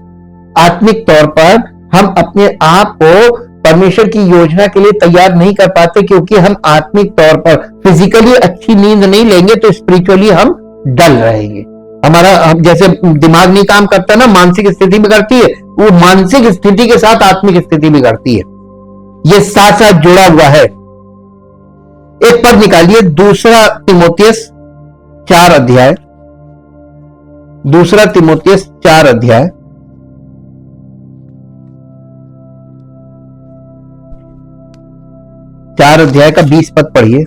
आत्मिक तौर पर हम अपने आप को परमेश्वर की योजना के लिए तैयार नहीं कर पाते, क्योंकि हम आत्मिक तौर पर फिजिकली अच्छी नींद नहीं लेंगे तो स्पिरिचुअली हम डल रहेंगे। हमारा जैसे दिमाग नहीं काम करता ना, मानसिक स्थिति बिगड़ती है, वो मानसिक स्थिति के साथ आत्मिक स्थिति बिगड़ती है। ये साथ साथ जुड़ा हुआ है। एक पद निकालिए, दूसरा तीमुथियुस 4 अध्याय, दूसरा तीमुथियुस 4 अध्याय 4 अध्याय का 20 पद पढ़िए।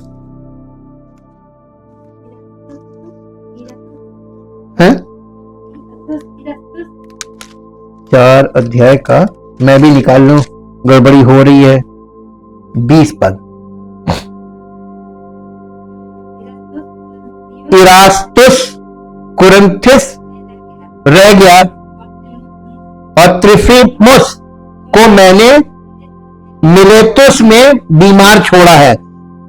हैं? 4 अध्याय का, मैं भी निकाल लूं, गड़बड़ी हो रही है। 20 पद, इरास्तुस कुरिन्थिस रह गया और त्रोफिमुस को मैंने मिलेतुस में बीमार छोड़ा है,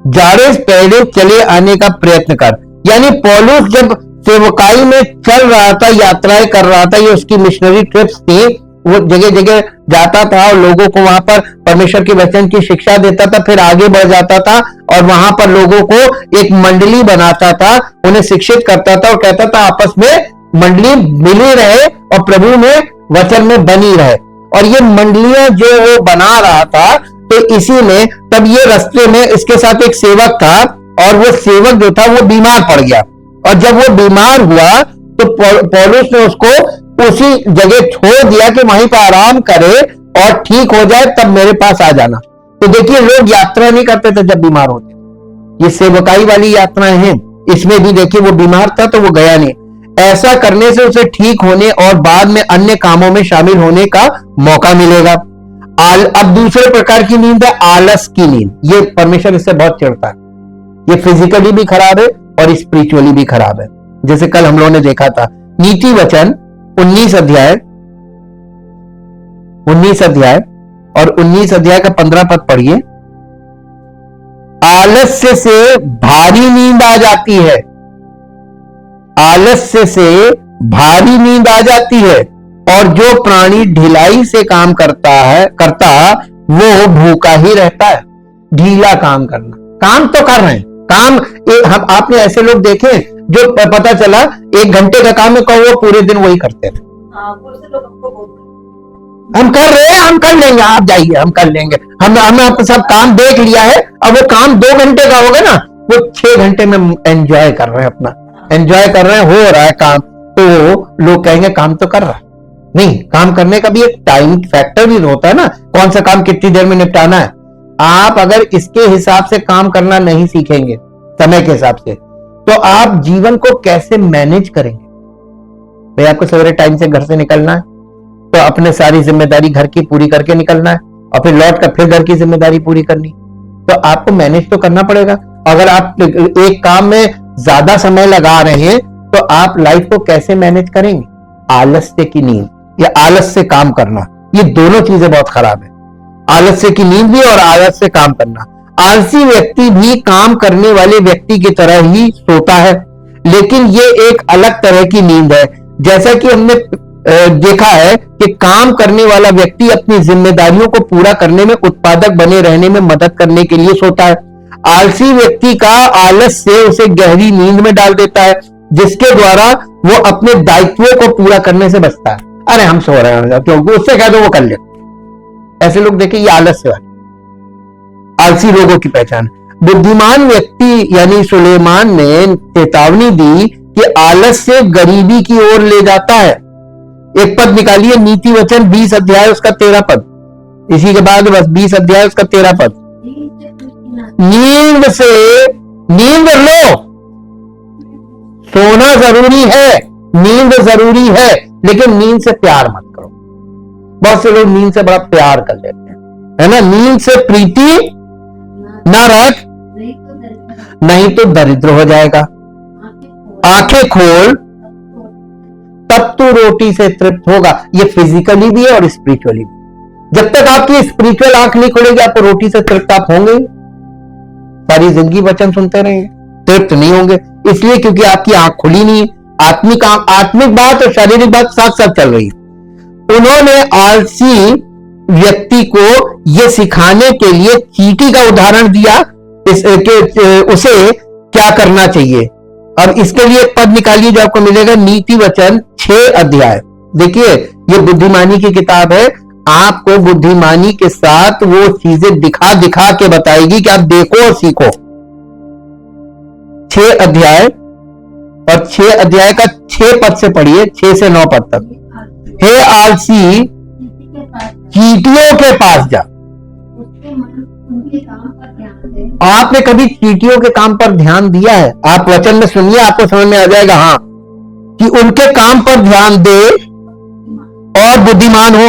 जाड़े पहले चले आने का प्रयत्न कर। यानी पौलुस जब सेवकाई में चल रहा था, यात्राएं कर रहा था, ये उसकी मिशनरी ट्रिप्स थी, वो जगह जगह जाता था और लोगों को वहां पर परमेश्वर के वचन की शिक्षा देता था, फिर आगे बढ़ जाता था और वहां पर लोगों को एक मंडली बनाता था, उन्हें शिक्षित करता था और कहता था आपस में मंडली मिली रहे और प्रभु में वचन में बनी रहे। और ये मंडलियां जो वो बना रहा था, तो इसी में तब ये रास्ते में इसके साथ एक सेवक था और वो सेवक जो था वो बीमार पड़ गया। और जब वो बीमार हुआ तो पौलुस ने उसको उसी जगह छोड़ दिया कि वहीं पर आराम करे और ठीक हो जाए तब मेरे पास आ जाना। तो देखिए, लोग यात्रा नहीं करते थे जब बीमार होते, ये सेवकाई वाली यात्राएं हैं। इसमें भी देखिए वो बीमार था तो वो गया नहीं। ऐसा करने से उसे ठीक होने और बाद में अन्य कामों में शामिल होने का मौका मिलेगा। अब दूसरे प्रकार की नींद है आलस की नींद। ये परमेश्वर इससे बहुत चिढ़ता है। ये फिजिकली भी खराब है और स्पिरिचुअली भी खराब है। जैसे कल हम लोगों ने देखा था नीति वचन 19 अध्याय और 19 अध्याय का 15 पद पढ़िए। आलस्य से भारी नींद आ जाती है, आलस्य से भारी नींद आ जाती है, और जो प्राणी ढिलाई से काम करता वो भूखा ही रहता है। ढीला काम करना, काम तो कर रहे हैं, काम हम आपने ऐसे लोग देखे जो पता चला 1 घंटे का काम है, वो पूरे दिन वही करते हैं। हम कर रहे हैं, हम कर लेंगे, आप जाइए, हम कर लेंगे, हमने आपको सब काम देख लिया है। अब वो काम 2 घंटे का होगा ना, वो 6 घंटे में एंजॉय कर रहे हैं, अपना एंजॉय कर रहे हैं, हो रहा है काम। तो लोग कहेंगे काम तो कर रहा है। नहीं, काम करने का भी एक टाइम फैक्टर भी होता है ना, कौन सा काम कितनी देर में निपटाना है। आप अगर इसके हिसाब से काम करना नहीं सीखेंगे, समय के हिसाब से, तो आप जीवन को कैसे मैनेज करेंगे। भाई आपको सवेरे टाइम से घर से निकलना है, तो अपने सारी जिम्मेदारी घर की पूरी करके निकलना है, और फिर लौट कर फिर घर की जिम्मेदारी पूरी करनी, तो आपको मैनेज तो करना पड़ेगा। अगर आप एक काम में ज्यादा समय लगा रहे हैं, तो आप लाइफ को कैसे मैनेज करेंगे। आलस्य की नींद या आलस से काम करना, ये दोनों चीजें बहुत खराब है। आलस्य की नींद भी और आलस से काम करना। आलसी व्यक्ति भी काम करने वाले व्यक्ति की तरह ही सोता है, लेकिन ये एक अलग तरह की नींद है। जैसा कि हमने देखा है कि काम करने वाला व्यक्ति अपनी जिम्मेदारियों को पूरा करने में, उत्पादक बने रहने में मदद करने के लिए सोता है। आलसी व्यक्ति का आलस से उसे गहरी नींद में डाल देता है, जिसके द्वारा वो अपने दायित्वों को पूरा करने से बचता है। अरे हम सो रहे हैं, क्योंकि उससे कह दो वो कर ले। ऐसे लोग देखिए, ये आलस्य वाले आलसी लोगों की पहचान। बुद्धिमान व्यक्ति यानी सुलेमान ने चेतावनी दी कि आलस्य गरीबी की ओर ले जाता है। एक पद निकालिए, नीति वचन 20 अध्याय उसका 13 पद, इसी के बाद बस 20 अध्याय उसका 13 पद। नींद से नींद लो, सोना जरूरी है, नींद जरूरी है, लेकिन नींद से प्यार मत करो। बहुत से लोग नींद से बड़ा प्यार कर लेते हैं, है ना। नींद से प्रीति ना रख, नहीं तो दरिद्र हो जाएगा। आंखें खोल, तब तू रोटी से तृप्त होगा। ये फिजिकली भी है और स्पिरिचुअली भी। जब तक आपकी स्पिरिचुअल आंख नहीं खुलेगी, आपको रोटी से तृप्त आप होंगे, सारी जिंदगी वचन सुनते रहेंगे, तृप्त नहीं होंगे। इसलिए क्योंकि आपकी आंख खुली नहीं। आत्मिक बात और शारीरिक बात साथ साथ चल रही है। उन्होंने आलसी व्यक्ति को यह सिखाने के लिए चींटी का उदाहरण दिया उसे क्या करना चाहिए। और इसके लिए एक पद निकालिए जो आपको मिलेगा, नीति वचन 6 अध्याय। देखिए, ये बुद्धिमानी की किताब है, आपको बुद्धिमानी के साथ वो चीजें दिखा दिखा के बताएगी कि आप देखो और सीखो। 6 अध्याय, और 6 अध्याय का 6 पद से पढ़िए, 6 से 9 पद तक। हे आलसी, चींटियों के पास जा। आपने कभी चींटियों के काम पर ध्यान दिया है? आप वचन में सुनिए, आपको समझ में आ जाएगा। हाँ, कि उनके काम पर ध्यान दे और बुद्धिमान हो।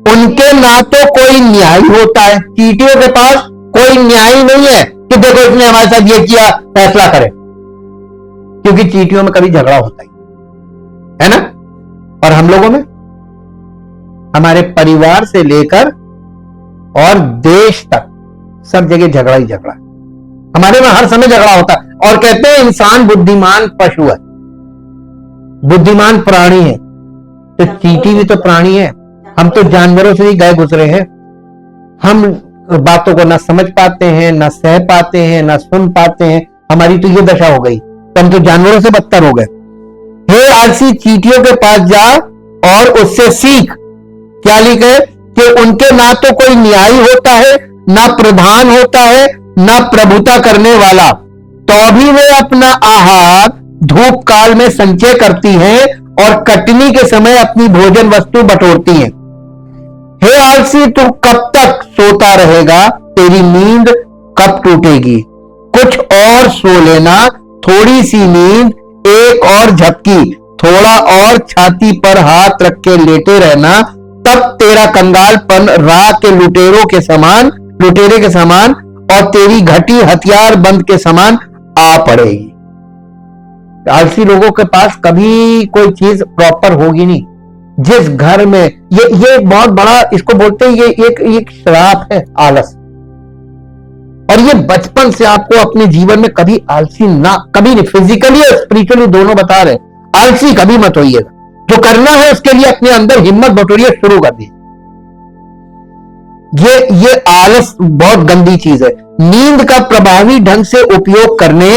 उनके ना तो कोई न्याय होता है, चींटियों के पास कोई न्याय नहीं है कि देखो इसने हमारे साथ ये किया, फैसला करें। क्योंकि चींटियों में कभी झगड़ा होता है ना। और हम लोगों में, हमारे परिवार से लेकर और देश तक सब जगह झगड़ा ही झगड़ा। हमारे में हर समय झगड़ा होता है। और कहते हैं इंसान बुद्धिमान पशु है, बुद्धिमान प्राणी है। तो चींटी भी तो प्राणी है। हम तो जानवरों से ही गए गुजरे हैं। हम बातों को ना समझ पाते हैं, ना सह पाते हैं, ना सुन पाते हैं। हमारी तो ये दशा हो गई, तो हम तो जानवरों से बदतर हो गए। हे आलसी, चींटियों के पास जा और उससे सीख। क्या लिखे कि उनके ना तो कोई न्याय होता है, ना प्रधान होता है, ना प्रभुता करने वाला, तो भी वे अपना आहार धूप काल में संचय करती हैं और कटनी के समय अपनी भोजन वस्तु बटोरती हैं। हे आलसी, तू कब तक सोता रहेगा? तेरी नींद कब टूटेगी? कुछ और सो लेना, थोड़ी सी नींद, एक और झपकी, थोड़ा और छाती पर हाथ रख के लेटे रहना, तब तेरा कंगालपन राह के लुटेरे के समान और तेरी घटी हथियार बंद के समान आ पड़ेगी। आलसी लोगों के पास कभी कोई चीज प्रॉपर होगी नहीं। जिस घर में ये बहुत बड़ा, इसको बोलते हैं, ये एक श्राप है, आलस। और ये बचपन से आपको अपने जीवन में कभी आलसी ना, कभी नहीं, फिजिकली और स्पिरिचुअली दोनों बता रहे, आलसी कभी मत होइएगा। जो करना है उसके लिए अपने अंदर हिम्मत बटोरिए, शुरू कर दी। ये आलस बहुत गंदी चीज है। नींद का प्रभावी ढंग से उपयोग करने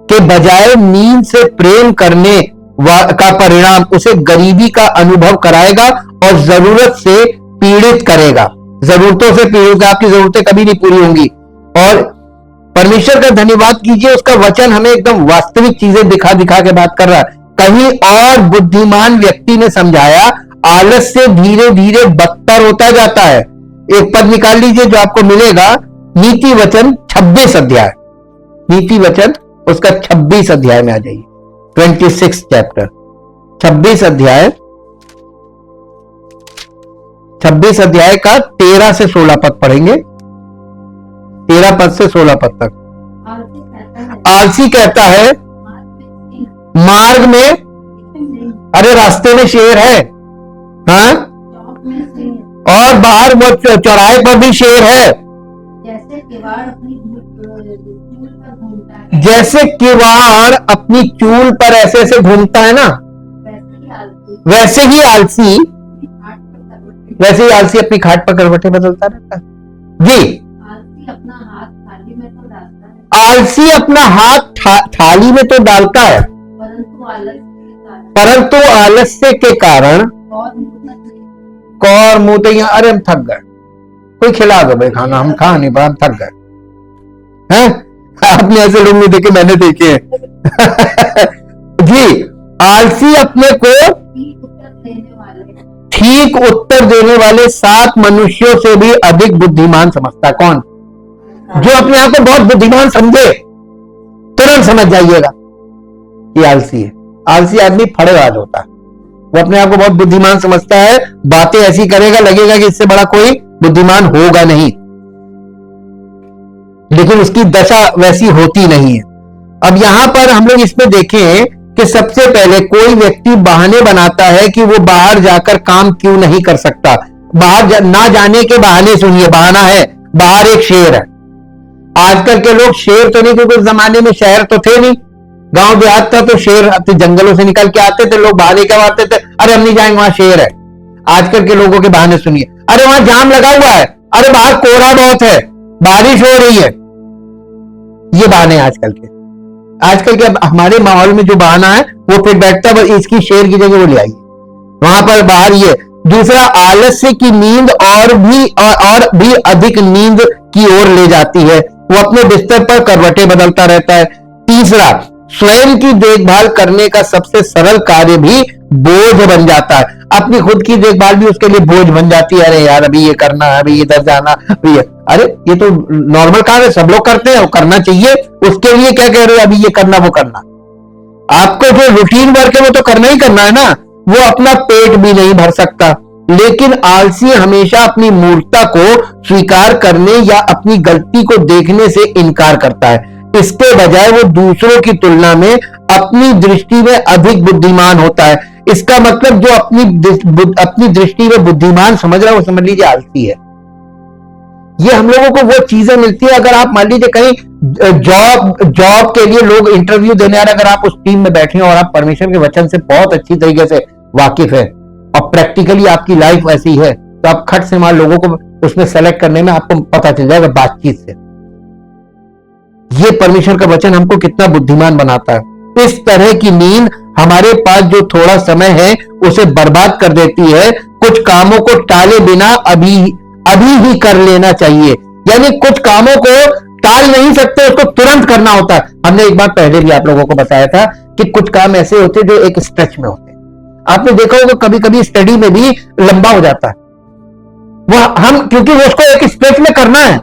के बजाय नींद से प्रेम करने का परिणाम उसे गरीबी का अनुभव कराएगा और जरूरत से पीड़ित करेगा, जरूरतों से पीड़ित, आपकी जरूरतें कभी नहीं पूरी होंगी। और परमेश्वर का धन्यवाद कीजिए, उसका वचन हमें एकदम वास्तविक चीजें दिखा दिखा के बात कर रहा है। कहीं और बुद्धिमान व्यक्ति ने समझाया, आलस से धीरे धीरे बदतर होता जाता है। एक पद निकाल लीजिए जो आपको मिलेगा, नीति वचन 26 अध्याय, नीति वचन उसका 26 अध्याय में आ जाइए, 26 चैप्टर, 26 अध्याय, 26 अध्याय का 13 से 16 पद पढ़ेंगे, 13 पद से 16 पद तक। आलसी कहता है मार्ग में, अरे रास्ते में शेर है, हाँ, और बाहर वो चौराहे पर भी शेर है।
जैसे किवाड़ अपनी चूल पर घूमता है,
जैसे किवाड़ अपनी चूल पर ऐसे ऐसे घूमता है ना, वैसे ही आलसी अपनी खाट पर करवटें बदलता रहता है। जी,
आलसी अपना हाथ थाली में तो डालता है,
आलसी अपना हाथ थाली में तो डालता है, परंतु आलस्य के कारण कौर मुंह तो, अरे हम थक गए, कोई खिला दो भाई खाना, हम खा नहीं पाए, हम थक गए हैं। आपने ऐसे लोग नहीं देखे, मैंने देखे हैं। जी, आलसी अपने को ठीक उत्तर देने वाले 7 मनुष्यों से भी अधिक बुद्धिमान समझता है। कौन? जो अपने आप को बहुत बुद्धिमान समझे, तुरंत समझ जाइएगा ये आलसी है। आलसी आदमी फड़ेबाज होता है, वो अपने आप को बहुत बुद्धिमान समझता है, बातें ऐसी करेगा लगेगा कि इससे बड़ा कोई बुद्धिमान होगा नहीं, लेकिन उसकी दशा वैसी होती नहीं है। अब यहां पर हम लोग इसमें देखें कि सबसे पहले कोई व्यक्ति बहाने बनाता है कि वो बाहर जाकर काम क्यों नहीं कर सकता। बाहर ना जाने के बहाने, सुनिए, बहाना है, बाहर एक शेर है। आजकल के लोग शेर तो नहीं, क्योंकि उस जमाने में शहर तो थे नहीं, गांव देहात था, तो शेर जंगलों से निकल के आते थे, लोग बहाने क्या मारते थे, अरे हम नहीं जाएंगे, वहां शेर है। आजकल के लोगों के बहाने सुनिए, अरे वहां जाम लगा हुआ है, अरे बाहर कोहरा बहुत है, बारिश हो रही है। ये बहाने आजकल के हमारे माहौल में जो बहाना है वो फिर बैठता है, इसकी शेर की जगह वो ले आइए, वहां पर बाहर ये। दूसरा, आलस्य की नींद और भी अधिक नींद की ओर ले जाती है, वो अपने बिस्तर पर करवटें बदलता रहता है। तीसरा, स्वयं की देखभाल करने का सबसे सरल कार्य भी बोझ बन जाता है, अपनी खुद की देखभाल भी उसके लिए बोझ बन जाती है। अरे यार अभी ये करना है, अभी इधर जाना, अभी अरे ये तो नॉर्मल काम है, सब लोग करते हैं, वो करना चाहिए, उसके लिए क्या कह रहे हो अभी ये करना वो करना। आपको जो रूटीन वर्क है वो तो करना ही करना है ना, वो अपना पेट भी नहीं भर सकता। लेकिन आलसी हमेशा अपनी मूर्खता को स्वीकार करने या अपनी गलती को देखने से इनकार करता है। इसके बजाय वो दूसरों की तुलना में अपनी दृष्टि में अधिक बुद्धिमान होता है। इसका मतलब जो अपनी दृष्टि में बुद्धिमान समझ रहा है वो समझ लीजिए आलसी है। ये हम लोगों को वो चीजें मिलती है, अगर आप मान लीजिए कहीं जॉब के लिए लोग इंटरव्यू देने आ रहे, अगर आप उस टीम में बैठे और आप परमेश्वर के वचन से बहुत अच्छी तरीके से वाकिफ है और प्रैक्टिकली आपकी लाइफ ऐसी है, तो आप खट से मार लोगों को उसमें सेलेक्ट करने में आपको पता चल जाएगा बातचीत से। ये परमेश्वर का वचन हमको कितना बुद्धिमान बनाता है। इस तरह की नींद हमारे पास जो थोड़ा समय है उसे बर्बाद कर देती है। कुछ कामों को टाले बिना अभी ही कर लेना चाहिए, यानी कुछ कामों को टाल नहीं सकते, उसको तुरंत करना होता है। हमने एक बार पहले भी आप लोगों को बताया था कि कुछ काम ऐसे होते हैं जो एक स्ट्रेच में होते हैं। आपने देखा होगा कभी कभी स्टडी में भी लंबा हो जाता है वो, हम क्योंकि उसको एक स्ट्रेच में करना है,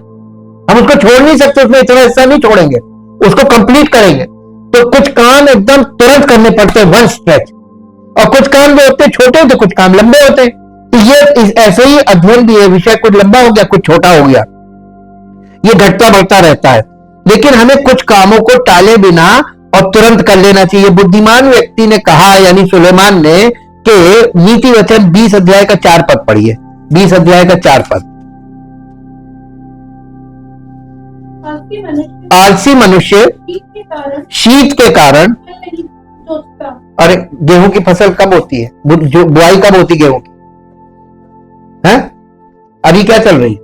हम उसको छोड़ नहीं सकते, उसमें इतना हिस्सा नहीं छोड़ेंगे, उसको कंप्लीट करेंगे। तो कुछ काम एकदम तुरंत करने पड़ते हैं, वन स्ट्रेच, और कुछ काम जो होते हैं छोटे होते, कुछ काम लंबे होते हैं। तो ये ऐसे ही अध्ययन भी है, विषय कुछ लंबा हो गया कुछ छोटा हो गया, ये घटता बढ़ता रहता है। लेकिन हमें कुछ कामों को टाले बिना और तुरंत कर लेना चाहिए। बुद्धिमान व्यक्ति ने कहा, यानी सुलेमान ने, कि नीति वचन 20 अध्याय का 4 पद पढ़िए, 20 अध्याय का 4 पद। आलसी मनुष्य शीत के कारण, अरे गेहूं की फसल कब होती है, जो बुआई कब होती है गेहूं की, है अभी क्या चल रही है?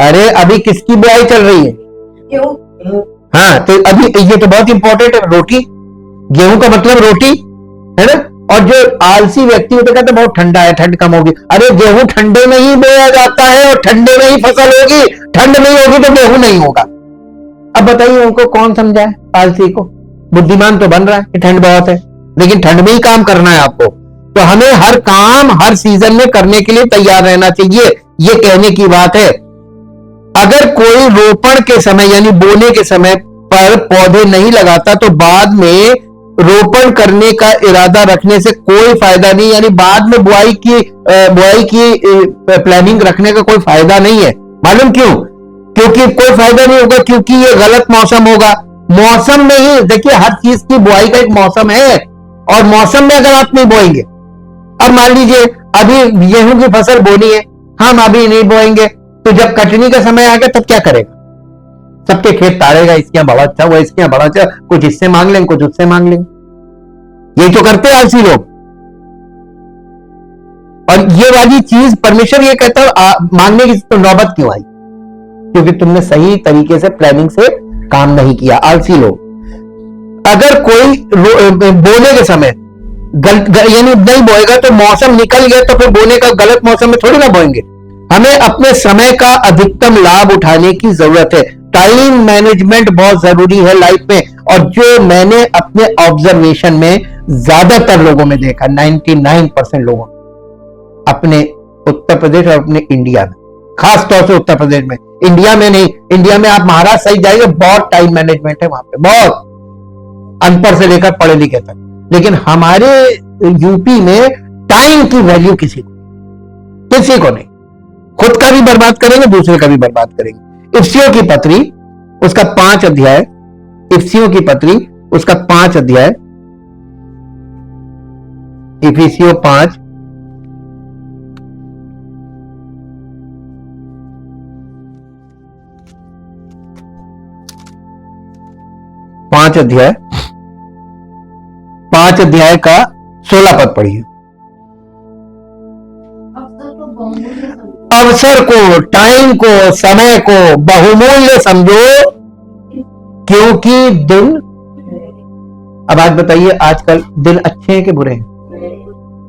अरे अभी किसकी बुआई चल रही है? हाँ, तो अभी ये तो बहुत इंपॉर्टेंट है, रोटी, गेहूं का मतलब रोटी है ना। और जो आलसी व्यक्ति होते कहते बहुत ठंडा है, ठंड कम होगी। अरे गेहूं ठंडे में ही बोया जाता है और ठंडे में ही फसल होगी, ठंड नहीं होगी तो गेहूं नहीं होगा। अब बताइए उनको कौन समझाए? आलसी को। बुद्धिमान तो बन रहा है कि ठंड बहुत है, लेकिन ठंड में ही काम करना है आपको। तो हमें हर काम हर सीजन में करने के लिए तैयार रहना चाहिए, ये कहने की बात है। अगर कोई रोपण के समय यानी बोने के समय पर पौधे नहीं लगाता तो बाद में रोपण करने का इरादा रखने से कोई फायदा नहीं, यानी बाद में बुआई की प्लानिंग रखने का कोई फायदा नहीं है। मालूम क्यों? क्योंकि कोई फायदा नहीं होगा, क्योंकि ये गलत मौसम होगा। मौसम में ही देखिए, हर चीज की बुआई का एक मौसम है, और मौसम में अगर आप नहीं बोएंगे, अब मान लीजिए अभी गेहूं की फसल बोनी है, हम अभी नहीं बोएंगे तो जब कटनी का समय आ गया तब क्या करेगा? सबके खेत तारेगा, इसके यहां बड़ा अच्छा हुआ, इसके यहां बड़ा अच्छा, कुछ इससे मांग लेंगे कुछ उससे मांग लेंगे। यही तो करते हैं आलसी लोग। और ये वाली चीज परमेश्वर ये कहता है मांगने की तो नौबत क्यों आई? क्योंकि तुमने सही तरीके से प्लानिंग से काम नहीं किया, आलसी लोग। अगर कोई बोने के समय यानी नहीं बोएगा तो मौसम निकल गया तो फिर बोने का गलत मौसम में थोड़ी ना बोएंगे। हमें अपने समय का अधिकतम लाभ उठाने की जरूरत है। टाइम मैनेजमेंट बहुत जरूरी है लाइफ में, और जो मैंने अपने ऑब्जर्वेशन में ज्यादातर लोगों में देखा, 99% लोगों अपने उत्तर प्रदेश और अपने इंडिया में, खास तौर से उत्तर प्रदेश में, इंडिया में नहीं, इंडिया में आप महाराष्ट्र सही जाइए, बहुत टाइम मैनेजमेंट है वहां पे, बहुत, अनपढ़ से लेकर पढ़े लिखे तक। लेकिन हमारे यूपी में टाइम की वैल्यू किसी को नहीं। खुद का भी बर्बाद करेंगे, दूसरे का भी बर्बाद करेंगे। इफ्सियों की पत्री उसका 5 अध्याय, इफ्सियों की पत्री उसका 5 अध्याय, इफिसियों 5 अध्याय 5 अध्याय का 16 पद पढ़िए। अवसर को, टाइम को, समय को बहुमूल्य समझो, क्योंकि दिन, अब आज बताइए आजकल दिन अच्छे हैं कि बुरे हैं?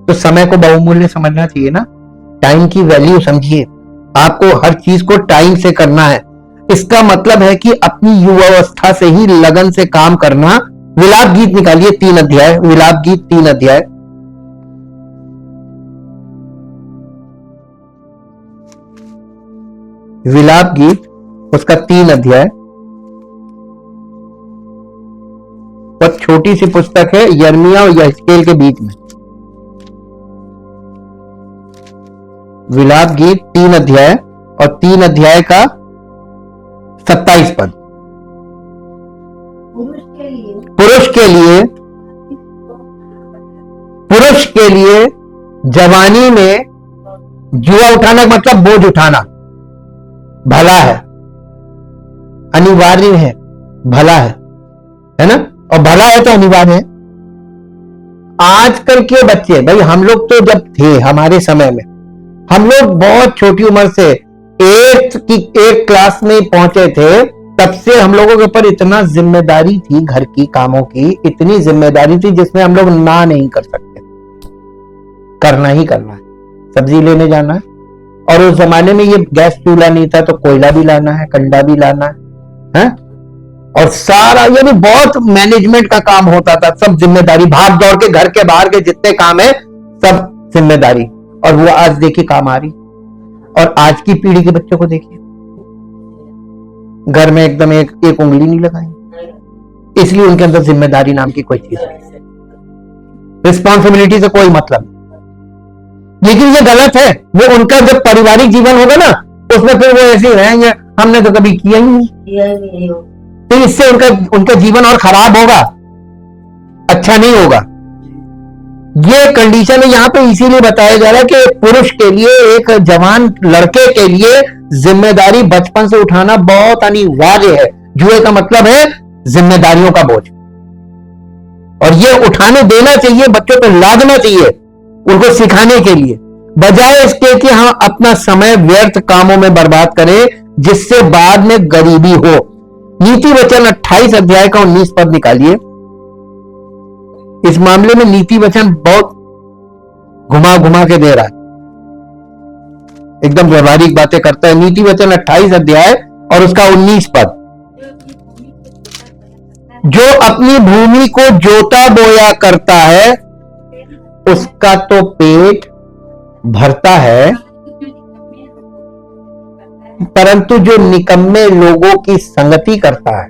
तो समय को बहुमूल्य समझना चाहिए ना, टाइम की वैल्यू समझिए। आपको हर चीज को टाइम से करना है। इसका मतलब है कि अपनी युवावस्था से ही लगन से काम करना। विलाप गीत निकालिए 3 अध्याय, विलाप गीत 3 अध्याय, विलाप गीत उसका 3 अध्याय। बहुत छोटी सी पुस्तक है, यिर्मयाह और यहेजकेल के बीच में। विलाप गीत 3 अध्याय और 3 अध्याय का 27 पद। पुरुष के लिए जवानी में जुआ उठाना मतलब बोझ उठाना भला है, अनिवार्य है, भला है ना? और भला है तो अनिवार्य है। आजकल के बच्चे, भाई हम लोग तो जब थे, हमारे समय में हम लोग बहुत छोटी उम्र से 8th क्लास में पहुंचे थे, तब से हम लोगों के ऊपर इतना जिम्मेदारी थी, घर की कामों की इतनी जिम्मेदारी थी जिसमें हम लोग ना नहीं कर सकते, करना ही करना है। सब्जी लेने जाना है, और उस जमाने में ये गैस चूल्हा नहीं था तो कोयला भी लाना है, कंडा भी लाना है, और सारा यानी बहुत मैनेजमेंट का काम होता था, सब जिम्मेदारी, भाग दौड़ के घर के बाहर के जितने काम है सब जिम्मेदारी। और वो आज देखिए काम आ रही। और आज की पीढ़ी के बच्चों को देखिए, घर में एकदम एक उंगली नहीं लगाई, इसलिए उनके अंदर जिम्मेदारी नाम की कोई चीज नहीं, रिस्पॉन्सिबिलिटी से कोई मतलब। लेकिन ये गलत है। वो उनका जब पारिवारिक जीवन होगा ना, उसमें फिर वो ऐसे रहेंगे, हमने तो कभी किया ही नहीं, तो इससे उनका जीवन और खराब होगा, अच्छा नहीं होगा। ये कंडीशन है यहाँ पे इसीलिए बताया जा रहा है कि पुरुष के लिए, एक जवान लड़के के लिए जिम्मेदारी बचपन से उठाना बहुत अनिवार्य है। जुए का मतलब है जिम्मेदारियों का बोझ, और ये उठाने देना चाहिए, बच्चों को लादना चाहिए, उनको सिखाने के लिए, बजाय इसके कि हम अपना समय व्यर्थ कामों में बर्बाद करें जिससे बाद में गरीबी हो। नीति वचन 28 अध्याय का 19 पद निकालिए। इस मामले में नीति वचन बहुत घुमा घुमा के दे रहा है, एकदम व्यवहारिक बातें करता है। नीति वचन 28 अध्याय और उसका 19 पद। जो अपनी भूमि को जोता बोया करता है उसका तो पेट भरता है, परंतु जो निकम्मे लोगों की संगति करता है।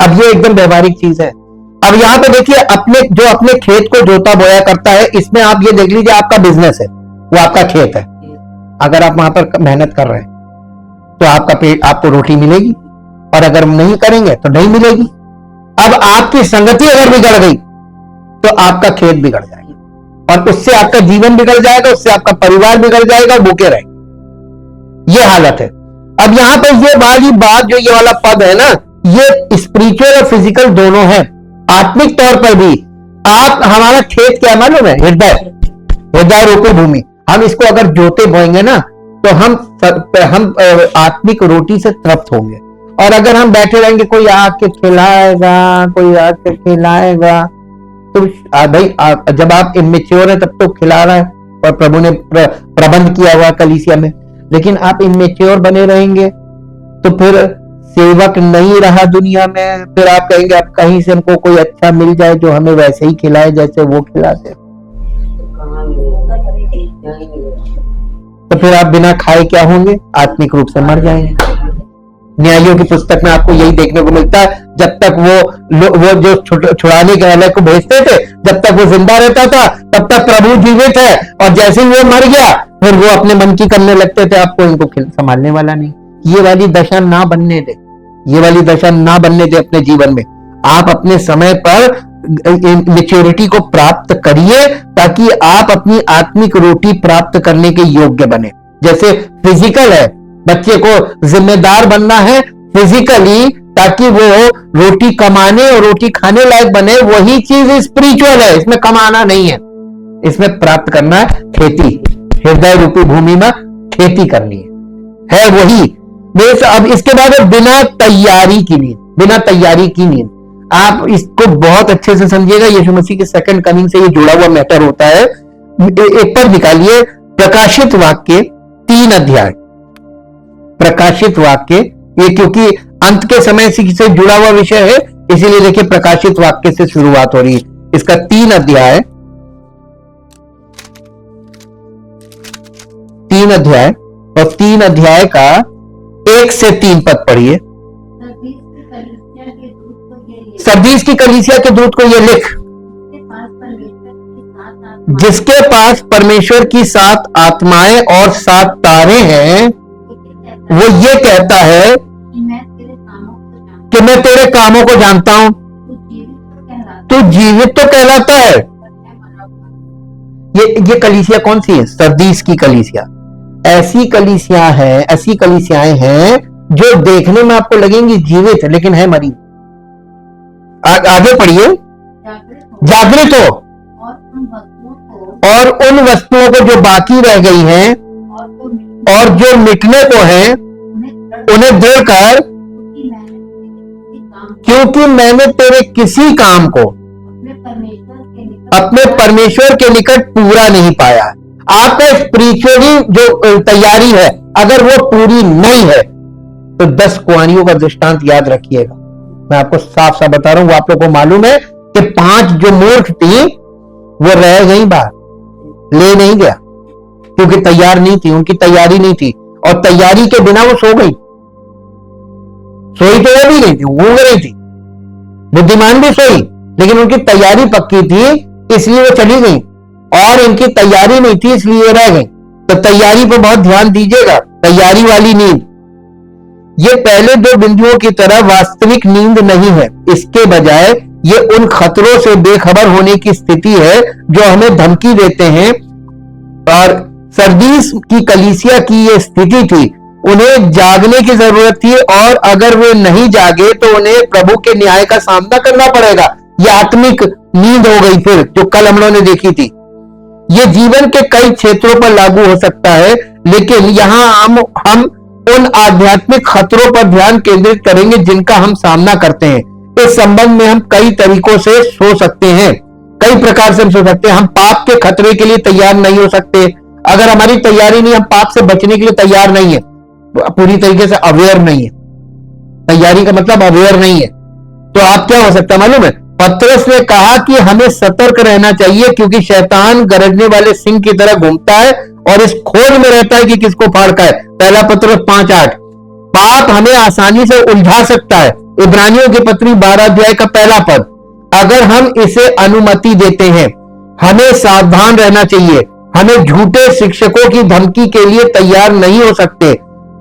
अब ये एकदम व्यवहारिक चीज है। अब यहां पे देखिए, अपने खेत को जोता बोया करता है, इसमें आप ये देख लीजिए आपका बिजनेस है, वो आपका खेत है। अगर आप वहां पर मेहनत कर रहे हैं तो आपका पेट, आपको रोटी मिलेगी, और अगर नहीं करेंगे तो नहीं मिलेगी। अब आपकी संगति अगर बिगड़ गई तो आपका खेत बिगड़ जाएगा, और उससे आपका जीवन बिगड़ जाएगा, उससे आपका परिवार बिगड़ जाएगा, भूखे रहेंगे। ये हालत है। अब यहां पर ये वाली बात, जो ये वाला पद है ना, ये स्पिरिचुअल और फिजिकल दोनों है। आत्मिक तौर पर भी आप, हमारा खेत क्या मालूम है? हृदय रूपी भूमि। हम इसको अगर जोते बोएंगे ना तो हम आत्मिक रोटी से तृप्त होंगे। और अगर हम बैठे रहेंगे, कोई आके खिलाएगा, कोई आके खिलाएगा, तो भाई जब आप इमेच्योर है तब तो खिला रहा है, और प्रभु ने प्रबंध किया हुआ कलीसिया में। लेकिन आप इमेच्योर बने रहेंगे तो फिर सेवक नहीं रहा दुनिया में। फिर आप कहेंगे अब कहीं से हमको कोई अच्छा मिल जाए जो हमें वैसे ही खिलाए जैसे वो खिलाते, तो फिर आप बिना खाए क्या होंगे? आत्मिक रूप से मर जाएंगे। न्यायों की पुस्तक में आपको यही देखने को मिलता है। जब तक वो जो छुड़ाने के वाले को भेजते थे, जब तक वो जिंदा रहता था तब तक प्रभु जीवित है, और जैसे ही वो मर गया फिर वो अपने मन की करने लगते थे, आपको इनको संभालने वाला नहीं। ये वाली दशा ना बनने दे, ये वाली दशा ना बनने दे अपने जीवन में। आप अपने समय पर मैच्योरिटी को प्राप्त करिए, ताकि आप अपनी आत्मिक रोटी प्राप्त करने के योग्य बने। जैसे फिजिकल है, बच्चे को जिम्मेदार बनना है फिजिकली, ताकि वो रोटी कमाने और रोटी खाने लायक बने। वही चीज स्पिरिचुअल है, इसमें कमाना नहीं है, इसमें प्राप्त करना है खेती। हृदय रूपी भूमि में खेती करनी है वही। अब इसके बाद बिना तैयारी की नींद, बिना तैयारी की नींद। आप इसको बहुत अच्छे से समझिएगा, यीशु मसीह की सेकंड कमिंग से ये जुड़ा हुआ मैटर होता है। एक पर निकालिए प्रकाशित वाक्य 3 अध्याय। प्रकाशित वाक्य, ये क्योंकि अंत के समय से जुड़ा हुआ विषय है, इसीलिए देखिए प्रकाशित वाक्य से शुरुआत हो रही है। इसका 3 अध्याय और 3 अध्याय का 1 से 3 पद पढ़िए। सरदीस की कलीसिया के दूत को ये लिख, जिसके पास परमेश्वर की 7 आत्माएं और 7 तारे हैं, वो ये कहता है कि मैं तेरे कामों को जानता हूं, तू जीवित तो कहलाता है। ये कलीसिया कौन सी है? सरदीस की कलीसिया। ऐसी कलीसियाएं हैं जो देखने में आपको लगेंगी जीवित, लेकिन है मरी। आगे पढ़िए। जागृत हो और उन वस्तुओं को जो बाकी रह गई हैं और जो मिटने को हैं उन्हें देखकर, क्योंकि मैंने तेरे किसी काम को अपने परमेश्वर के निकट पूरा नहीं पाया। आपका स्पिरिचुअली जो तैयारी है, अगर वो पूरी नहीं है तो 10 कुआनियों का दृष्टांत याद रखिएगा। मैं आपको साफ साफ बता रहा हूं, वो आप लोग को मालूम है कि 5 जो मूर्ख थी वो रह गई बाहर, ले नहीं गया, क्योंकि तैयार नहीं थी, उनकी तैयारी नहीं थी, और तैयारी के बिना वो सो गई। सोई तो वो भी नहीं थी, ऊँग रही थी। बुद्धिमान भी सोई, लेकिन उनकी तैयारी पक्की थी इसलिए वो चली गई, और इनकी तैयारी नहीं थी इसलिए रह गई। तो तैयारी पर बहुत ध्यान दीजिएगा, तैयारी वाली नींद। ये पहले 2 बिंदुओं की तरह वास्तविक नींद नहीं है, इसके बजाय ये उन खतरों से बेखबर होने की स्थिति है जो हमें धमकी देते हैं। और सरदीस की कलीसिया की ये स्थिति थी, उन्हें जागने की जरूरत थी, और अगर वे नहीं जागे तो उन्हें प्रभु के न्याय का सामना करना पड़ेगा। ये आत्मिक नींद हो गई फिर, जो कल हम लोगों ने देखी थी। ये जीवन के कई क्षेत्रों पर लागू हो सकता है, लेकिन यहां हम उन आध्यात्मिक खतरों पर ध्यान केंद्रित करेंगे जिनका हम सामना करते हैं। इस संबंध में हम कई तरीकों से सोच सकते हैं, कई प्रकार से हम सोच सकते हैं। हम पाप के खतरे के लिए तैयार नहीं हो सकते। अगर हमारी तैयारी नहीं, हम पाप से बचने के लिए तैयार नहीं है, पूरी तरीके से अवेयर नहीं है, तैयारी का मतलब अवेयर नहीं है, तो आप क्या हो सकता है मालूम है? पतरस ने कहा कि हमें सतर्क रहना चाहिए, क्योंकि शैतान गरजने वाले सिंह की तरह घूमता है और इस खोज में रहता है कि किसको फाड़ खाए। पहला पतरस 5:8। पाप हमें आसानी से उलझा सकता है। इब्रानियों की पत्री 12 अध्याय का पहला पद, अगर हम इसे अनुमति देते हैं, हमें सावधान रहना चाहिए। हमें झूठे शिक्षकों की धमकी के लिए तैयार नहीं हो सकते।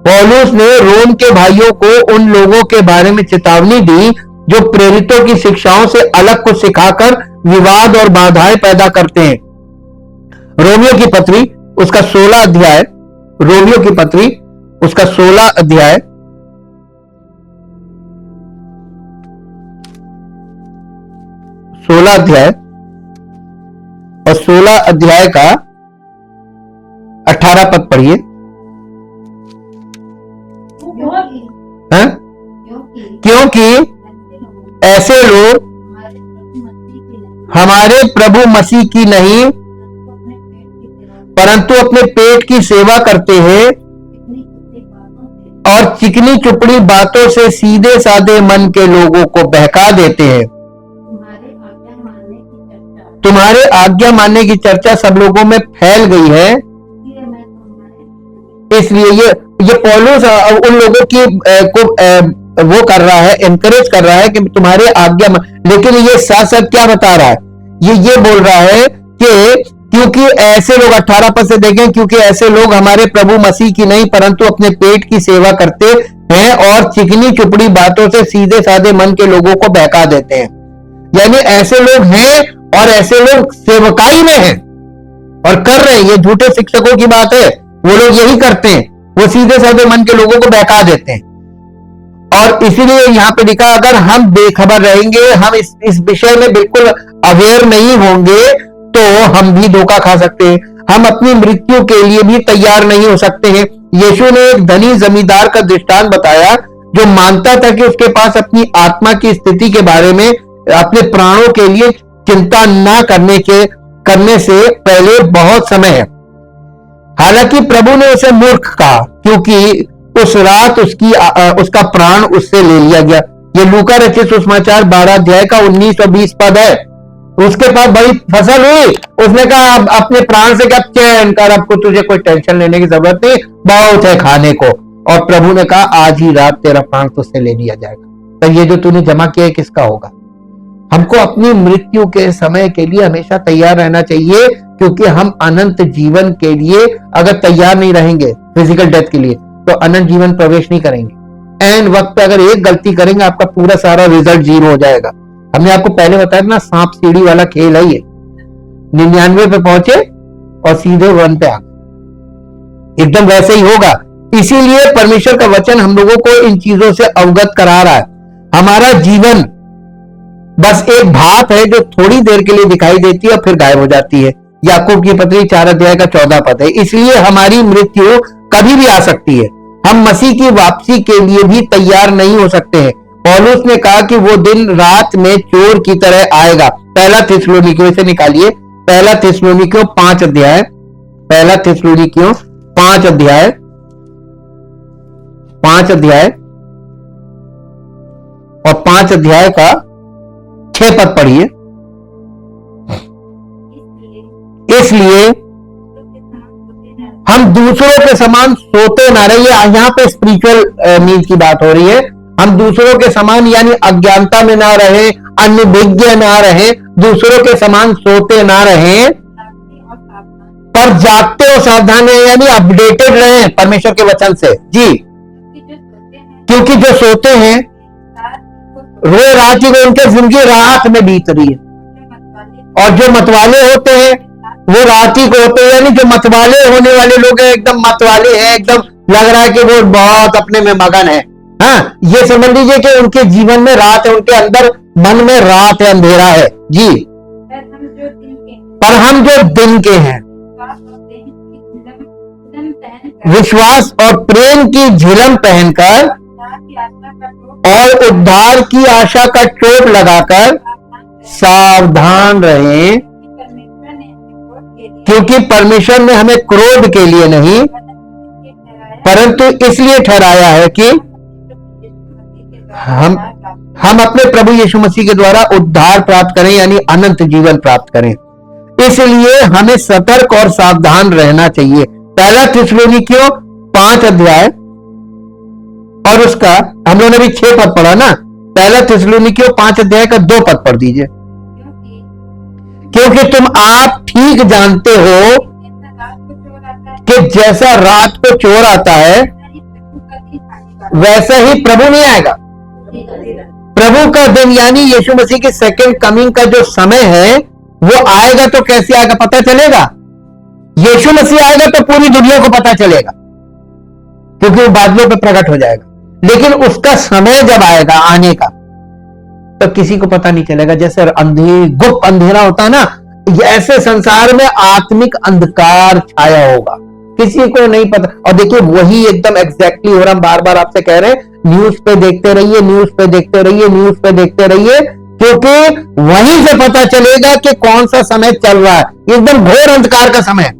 पौलुस ने रोम के भाइयों को उन लोगों के बारे में चेतावनी दी जो प्रेरितों की शिक्षाओं से अलग कुछ सिखाकर विवाद और बाधाएं पैदा करते हैं। रोमियो की पत्री उसका 16 अध्याय, रोमियो की पत्री उसका 16 अध्याय, और 16 अध्याय का 18 पद पढ़िए। क्योंकि ऐसे लोग हमारे प्रभु मसीह की नहीं परंतु अपने पेट की सेवा करते हैं और चिकनी चुपड़ी बातों से सीधे साधे मन के लोगों को बहका देते हैं। तुम्हारे आज्ञा मानने की चर्चा सब लोगों में फैल गई है, इसलिए ये पौलुस उन लोगों की को वो कर रहा है, एनकरेज कर रहा है कि तुम्हारे आज्ञा, लेकिन ये साथ साथ क्या बता रहा है? ये बोल रहा है कि क्योंकि ऐसे लोग, 18 पद से देखें, क्योंकि ऐसे लोग हमारे प्रभु मसीह की नहीं परंतु अपने पेट की सेवा करते हैं और चिकनी चुपड़ी बातों से सीधे साधे मन के लोगों को बहका देते हैं। यानी ऐसे लोग हैं और ऐसे लोग सेवकाई में हैं और कर रहे हैं। ये झूठे शिक्षकों की बात है, वो लोग यही करते हैं, वो सीधे साधे मन के लोगों को बहका देते हैं। और इसीलिए यहां पे लिखा, अगर हम बेखबर रहेंगे, हम इस विषय में बिल्कुल अवेयर नहीं होंगे, तो हम भी धोखा खा सकते हैं। हम अपनी मृत्यु के लिए भी तैयार नहीं हो सकते हैं। यीशु ने एक धनी जमींदार का दृष्टांत बताया जो मानता था कि उसके पास अपनी आत्मा की स्थिति के बारे में, अपने प्राणों के लिए चिंता न करने से पहले बहुत समय है। हालांकि प्रभु ने उसे मूर्ख कहा, क्योंकि उस रात उसका प्राण उससे ले लिया गया। ये लूका रचित सुसमाचार 12 अध्याय का 19 और 20 पद है। उसके पास बड़ी फसल हुई, उसने कहा अब अपने प्राण से क्या चैन कर, अब को तुझे कोई टेंशन लेने की जरूरत नहीं, बहुत है खाने को। और प्रभु ने कहा आज ही रात तेरा प्राण तुझसे ले लिया जाएगा। तो ये जो तूने जमा किया है किसका होगा? हमको अपनी मृत्यु के समय के लिए हमेशा तैयार रहना चाहिए, क्योंकि हम अनंत जीवन के लिए अगर तैयार नहीं रहेंगे, फिजिकल डेथ के लिए, तो अनंत जीवन प्रवेश नहीं करेंगे। एंड वक्त पे अगर एक गलती करेंगे, आपका पूरा सारा रिजल्ट 0 हो जाएगा। हमने आपको पहले बताया ना, सांप सीढ़ी वाला खेल है ये। 99 पे पहुंचे और सीधे 1 पे आ गए, एकदम वैसे ही होगा। इसीलिए परमेश्वर का वचन हम लोगों को इन चीजों से अवगत करा रहा है। हमारा जीवन बस एक भाप है जो थोड़ी देर के लिए दिखाई देती है और फिर गायब हो जाती है। याकूब की पत्री 4 अध्याय का 14 पद है। इसलिए हमारी मृत्यु कभी भी आ सकती है। हम मसीह की वापसी के लिए भी तैयार नहीं हो सकते हैं। पौलुस ने कहा कि वो दिन रात में चोर की तरह आएगा। पहला थिस्सलुनीकियों से निकालिए, पहला थिस्सलुनीकियों 5 अध्याय, पहला थिस्सलुनीकियों 5 अध्याय, 5 अध्याय और 5 अध्याय का 6 पद पढ़िए। इसलिए हम दूसरों के समान सोते ना रहिए। यहां पे स्पिरिचुअल नीड की बात हो रही है। हम दूसरों के समान यानी अज्ञानता में ना रहे, अनभिज्ञ ना रहे, दूसरों के समान सोते ना रहे, पर जागते और सावधान रहे, यानी अपडेटेड रहे परमेश्वर के वचन से। जी, क्योंकि जो सोते हैं रोज रात को उनकी जिंदगी रात में बीत रही है, और जो मतवाले होते हैं वो रात ही को होते हैं। यानी जो मतवाले होने वाले लोग हैं, एकदम मतवाले हैं, एकदम लग रहा है कि वो बहुत अपने में मगन है। हाँ, ये समझ लीजिए कि उनके जीवन में रात है, उनके अंदर मन में रात है, अंधेरा है। जी, पर हम जो दिन के हैं, विश्वास और प्रेम की झिलम पहनकर और उद्धार की आशा का चोट लगाकर सावधान रहें, क्योंकि परमेश्वर ने हमें क्रोध के लिए नहीं परंतु इसलिए ठहराया है कि हम अपने प्रभु यीशु मसीह के द्वारा उद्धार प्राप्त करें, यानी अनंत जीवन प्राप्त करें। इसलिए हमें सतर्क और सावधान रहना चाहिए। पहला थिस्सलुनीकियों 5 अध्याय और उसका हम लोगों ने भी 6 पद पढ़ा ना। पहला थिस्सलुनीकियों 5 अध्याय का 2 पद पढ़ दीजिए। क्योंकि तुम आप ठीक जानते हो कि जैसा रात को चोर आता है वैसा ही प्रभु नहीं आएगा। प्रभु का दिन यानी यीशु मसीह की सेकंड कमिंग का जो समय है वो आएगा तो कैसे आएगा पता चलेगा। यीशु मसीह आएगा तो पूरी दुनिया को पता चलेगा, क्योंकि वो बादलों पे प्रकट हो जाएगा। लेकिन उसका समय जब आएगा आने का तो किसी को पता नहीं चलेगा। जैसे गुप्त अंधेरा होता है ना, ऐसे संसार में आत्मिक अंधकार छाया होगा, किसी को नहीं पता। और देखिए वही एकदम एग्जैक्टली हो रहा। हम बार बार आपसे कह रहे हैं न्यूज पे देखते रहिए, न्यूज पे देखते रहिए, न्यूज पे देखते रहिए, क्योंकि वहीं से पता चलेगा कि कौन सा समय चल रहा है। एकदम घोर अंधकार का समय।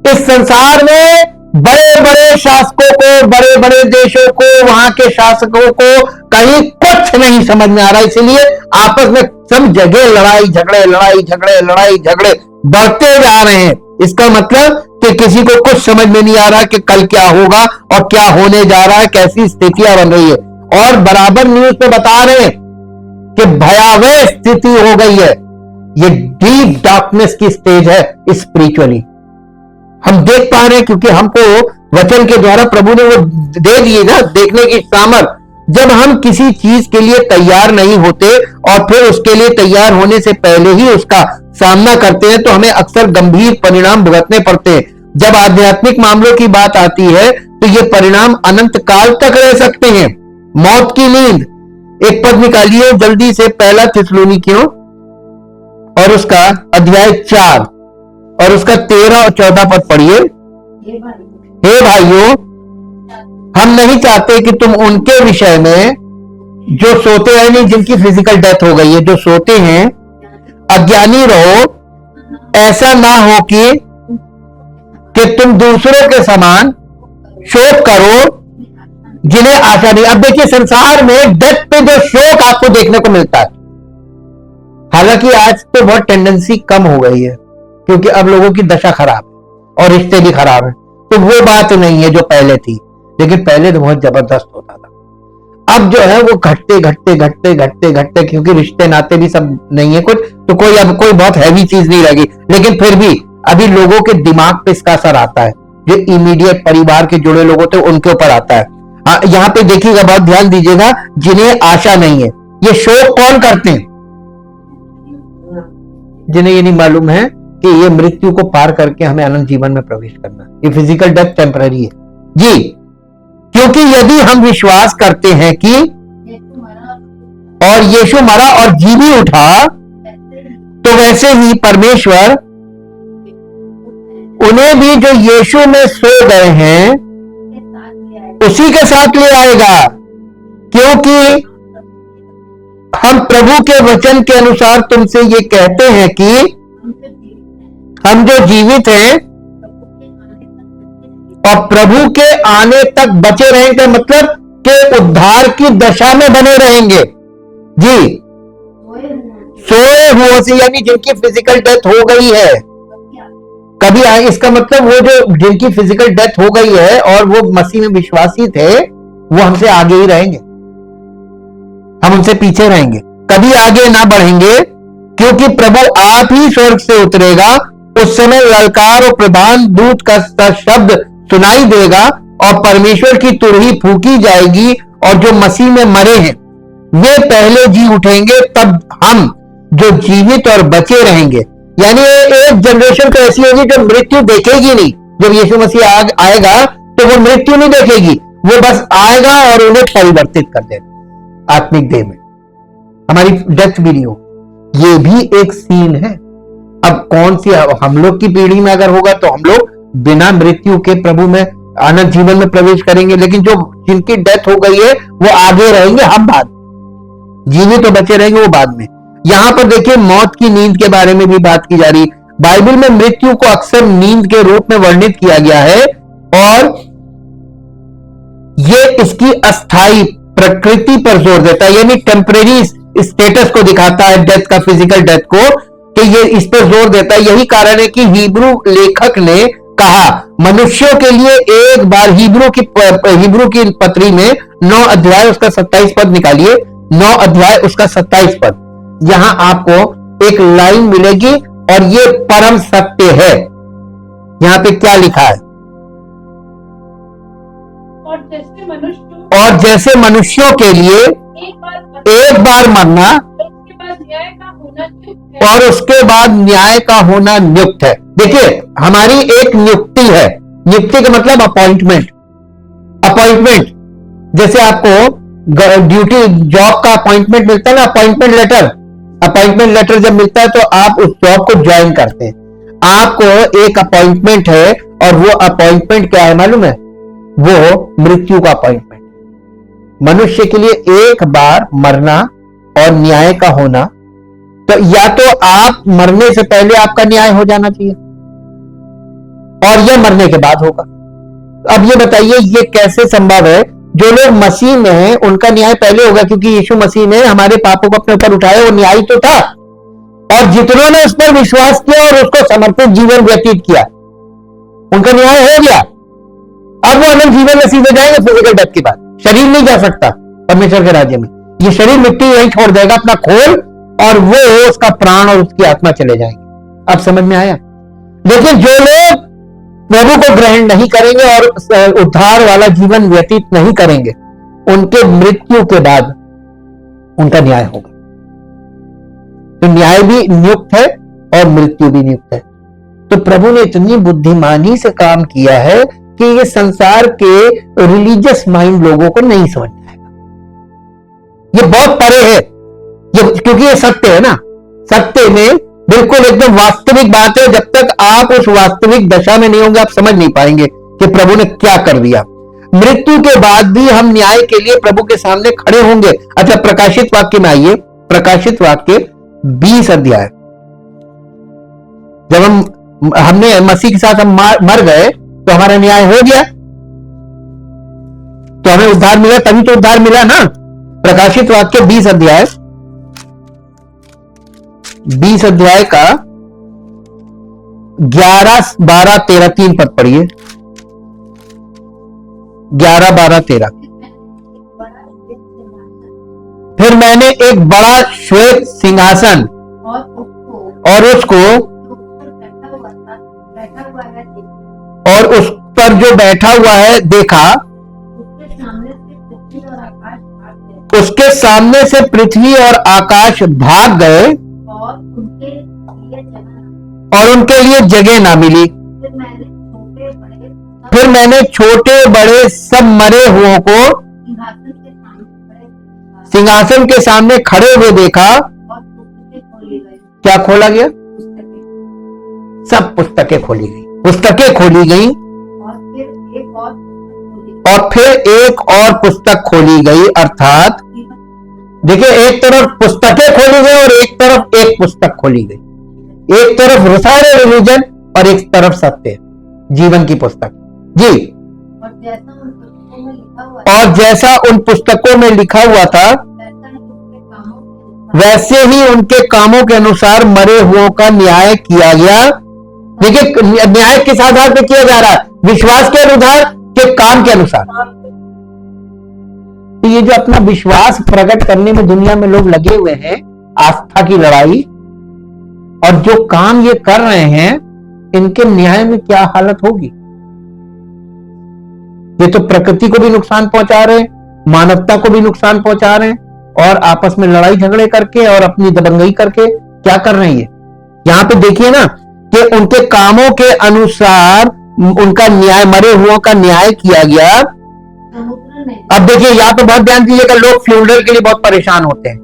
इस संसार में बड़े बड़े शासकों को, बड़े बड़े देशों को, वहां के शासकों को कहीं कुछ नहीं समझ में आ रहा। इसलिए आपस में सब जगह लड़ाई झगड़े बढ़ते जा रहे हैं। इसका मतलब कि किसी को कुछ समझ में नहीं आ रहा कि कल क्या होगा और क्या होने जा रहा है, कैसी स्थितियां बन रही है। और बराबर न्यूज पे बता रहे हैं कि भयावह स्थिति हो गई है। ये डीप डार्कनेस की स्टेज है स्पिरिचुअली। हम देख पा रहे हैं क्योंकि हमको वचन के द्वारा प्रभु ने वो दे दिए ना देखने की सामर्थ। जब हम किसी चीज के लिए तैयार नहीं होते और फिर उसके लिए तैयार होने से पहले ही उसका सामना करते हैं तो हमें अक्सर गंभीर परिणाम भुगतने पड़ते हैं। जब आध्यात्मिक मामलों की बात आती है तो ये परिणाम अनंत काल तक रह सकते हैं। मौत की नींद। एक पद निकालिए जल्दी से, पहला थिस्सलुनीकियों और उसका अध्याय 4 और उसका 13 और 14 पद पढ़िए। हे भाइयों, हम नहीं चाहते कि तुम उनके विषय में जो सोते हैं, नहीं जिनकी फिजिकल डेथ हो गई है, जो सोते हैं, अज्ञानी रहो। ऐसा ना हो कि तुम दूसरों के समान शोक करो जिन्हें आशा नहीं। अब देखिए संसार में डेथ पे जो शोक आपको देखने को मिलता है, हालांकि आज तो बहुत टेंडेंसी कम हो गई है क्योंकि अब लोगों की दशा खराब है और रिश्ते भी खराब है, तो वो बात नहीं है जो पहले थी। लेकिन पहले तो बहुत जबरदस्त होता था। अब जो है वो घटते क्योंकि रिश्ते नाते भी सब नहीं है कुछ, तो अब कोई बहुत हैवी चीज नहीं लगी। लेकिन फिर भी अभी लोगों के दिमाग पे इसका असर आता है। जो इमीडिएट परिवार के जुड़े लोग होते हैं उनके ऊपर आता है। यहाँ पे देखिएगा, बहुत ध्यान दीजिएगा, जिन्हें आशा नहीं है। ये शोक कौन करते हैं? जिन्हें ये नहीं मालूम है कि ये मृत्यु को पार करके हमें अनंत जीवन में प्रवेश करना है। ये फिजिकल डेथ टेम्पररी है जी। क्योंकि यदि हम विश्वास करते हैं कि और यीशु मरा और जी भी उठा, तो वैसे ही परमेश्वर उन्हें भी जो यीशु में सो गए हैं उसी के साथ ले आएगा। क्योंकि हम प्रभु के वचन के अनुसार तुमसे ये कहते हैं कि हम जो जीवित हैं और प्रभु के आने तक बचे रहेंगे, मतलब कि उद्धार की दशा में बने रहेंगे जी। सोए हुए से यानी जिनकी फिजिकल डेथ हो गई है कभी आए, इसका मतलब वो जो जिनकी फिजिकल डेथ हो गई है और वो मसीह में विश्वासी थे, वो हमसे आगे ही रहेंगे, हम उनसे पीछे रहेंगे, कभी आगे ना बढ़ेंगे। क्योंकि प्रभु आप ही स्वर्ग से उतरेगा। उस समय ललकार और प्रधान दूत का शब्द सुनाई देगा और परमेश्वर की तुरही फूकी जाएगी और जो मसीह में मरे हैं वे पहले जी उठेंगे, तब हम जो जीवित और बचे रहेंगे। यानी एक जनरेशन तो ऐसी होगी जो मृत्यु देखेगी नहीं। जब यीशु मसीह आएगा तो वो मृत्यु नहीं देखेगी, वो बस आएगा और उन्हें परिवर्तित कर देगा आत्मिक देह में। हमारी डेथ भी नहीं हो। ये भी एक सीन है। अब कौन सी हम लोग की पीढ़ी में अगर होगा तो हम लोग बिना मृत्यु के प्रभु में अनंत जीवन में प्रवेश करेंगे, लेकिन जो जिनकी डेथ हो गई है वो आगे रहेंगे, हम बाद, जीवित तो बचे रहेंगे वो बाद में। यहां पर देखिए मौत की नींद के बारे में भी बात की जा रही। बाइबल में मृत्यु को अक्सर नींद के रूप में वर्णित किया गया है और ये इसकी अस्थाई प्रकृति पर जोर देता है, यानी टेम्परेरी स्टेटस को दिखाता है डेथ का, फिजिकल डेथ को, कि ये इस पर जोर देता है। यही कारण है कि हिब्रू लेखक ने कहा मनुष्यों के लिए एक बार, हिब्रू की पत्री में 9 अध्याय उसका 27 पद निकालिए, 9 अध्याय उसका 27 पद, यहां आपको एक लाइन मिलेगी और ये परम सत्य है। यहां पे क्या लिखा है? और जैसे मनुष्यों के लिए एक बार मरना और उसके बाद न्याय का होना नियुक्त है। देखिए हमारी एक नियुक्ति है, नियुक्ति का मतलब अपॉइंटमेंट। अपॉइंटमेंट जैसे आपको ड्यूटी, जॉब का अपॉइंटमेंट मिलता है ना, अपॉइंटमेंट लेटर, अपॉइंटमेंट लेटर जब मिलता है तो आप उस जॉब को ज्वाइन करते हैं। आपको एक अपॉइंटमेंट है और वो अपॉइंटमेंट क्या है मालूम है? वो मृत्यु का अपॉइंटमेंट। मनुष्य के लिए एक बार मरना और न्याय का होना, तो या तो आप मरने से पहले आपका न्याय हो जाना चाहिए और यह मरने के बाद होगा। अब ये बताइए ये कैसे संभव है? जो लोग मसीह में हैं उनका न्याय पहले होगा, क्योंकि यीशु मसीह ने हमारे पापों को अपने ऊपर उठाया, वो न्यायी तो था, और जितनों ने उस पर विश्वास किया और उसको समर्पित जीवन व्यतीत किया उनका न्याय हो गया। अब वो अनंत जीवन में सीधे जाएंगे फिजिकल डेथ के बाद। शरीर नहीं जा सकता परमेश्वर के राज्य में, ये शरीर मिट्टी वहीं छोड़ देगा अपना खोल, और वो उसका प्राण और उसकी आत्मा चले जाएंगे। अब समझ में आया? लेकिन जो लोग प्रभु को ग्रहण नहीं करेंगे और उद्धार वाला जीवन व्यतीत नहीं करेंगे, उनके मृत्यु के बाद उनका न्याय होगा। तो न्याय भी नियुक्त है और मृत्यु भी नियुक्त है। तो प्रभु ने इतनी बुद्धिमानी से काम किया है कि ये संसार के रिलीजियस माइंड लोगों को नहीं समझ में आएगा। ये बहुत परे है, ये क्योंकि ये सत्य है ना, सत्य में बिल्कुल एकदम वास्तविक बात है। जब तक आप उस वास्तविक दशा में नहीं होंगे आप समझ नहीं पाएंगे कि प्रभु ने क्या कर दिया। मृत्यु के बाद भी हम न्याय के लिए प्रभु के सामने खड़े होंगे। अच्छा प्रकाशित वाक्य में आइए, प्रकाशित वाक्य 20 अध्याय। जब हमने मसीह के साथ हम मर गए तो हमारा न्याय हो गया, तो हमें उद्धार मिला, तभी तो उद्धार मिला ना। प्रकाशित वाक्य 20 अध्याय, 20 अध्याय का 11, 12, 13 3 पद पढ़िए। 11, 12, 13। फिर मैंने एक बड़ा श्वेत सिंहासन और उसको और उस पर जो बैठा हुआ है देखा। उसके सामने से पृथ्वी और आकाश भाग गए और उनके लिए जगह ना मिली। फिर मैंने छोटे बड़े सब मरे हुओं को सिंहासन के सामने खड़े हुए देखा। क्या खोला गया? सब पुस्तकें खोली गई, पुस्तकें खोली गई और फिर एक और पुस्तक खोली गई। अर्थात देखिए एक तरफ पुस्तकें खोली गई और एक तरफ एक पुस्तक खोली गई। एक तरफ सारे रिलीजन और एक तरफ सत्य जीवन की पुस्तक जी। और जैसा उन पुस्तकों में लिखा हुआ था वैसे ही उनके कामों के अनुसार मरे हुओं का न्याय किया गया। देखिए न्याय किस आधार पर किया जा रहा है? विश्वास के अनुसार के काम के अनुसार। तो ये जो अपना विश्वास प्रकट करने में दुनिया में लोग लगे हुए हैं, आस्था की लड़ाई, और जो काम ये कर रहे हैं इनके न्याय में क्या हालत होगी? ये तो प्रकृति को भी नुकसान पहुंचा रहे हैं, मानवता को भी नुकसान पहुंचा रहे हैं, और आपस में लड़ाई झगड़े करके और अपनी दबंगई करके क्या कर रहे हैं ये? यहां पे देखिए ना कि उनके कामों के अनुसार उनका न्याय, मरे हुओं का न्याय किया गया। अब देखिए यहाँ पे बहुत ध्यान दीजिएगा, लोग फ्यूनरल के लिए बहुत परेशान होते हैं,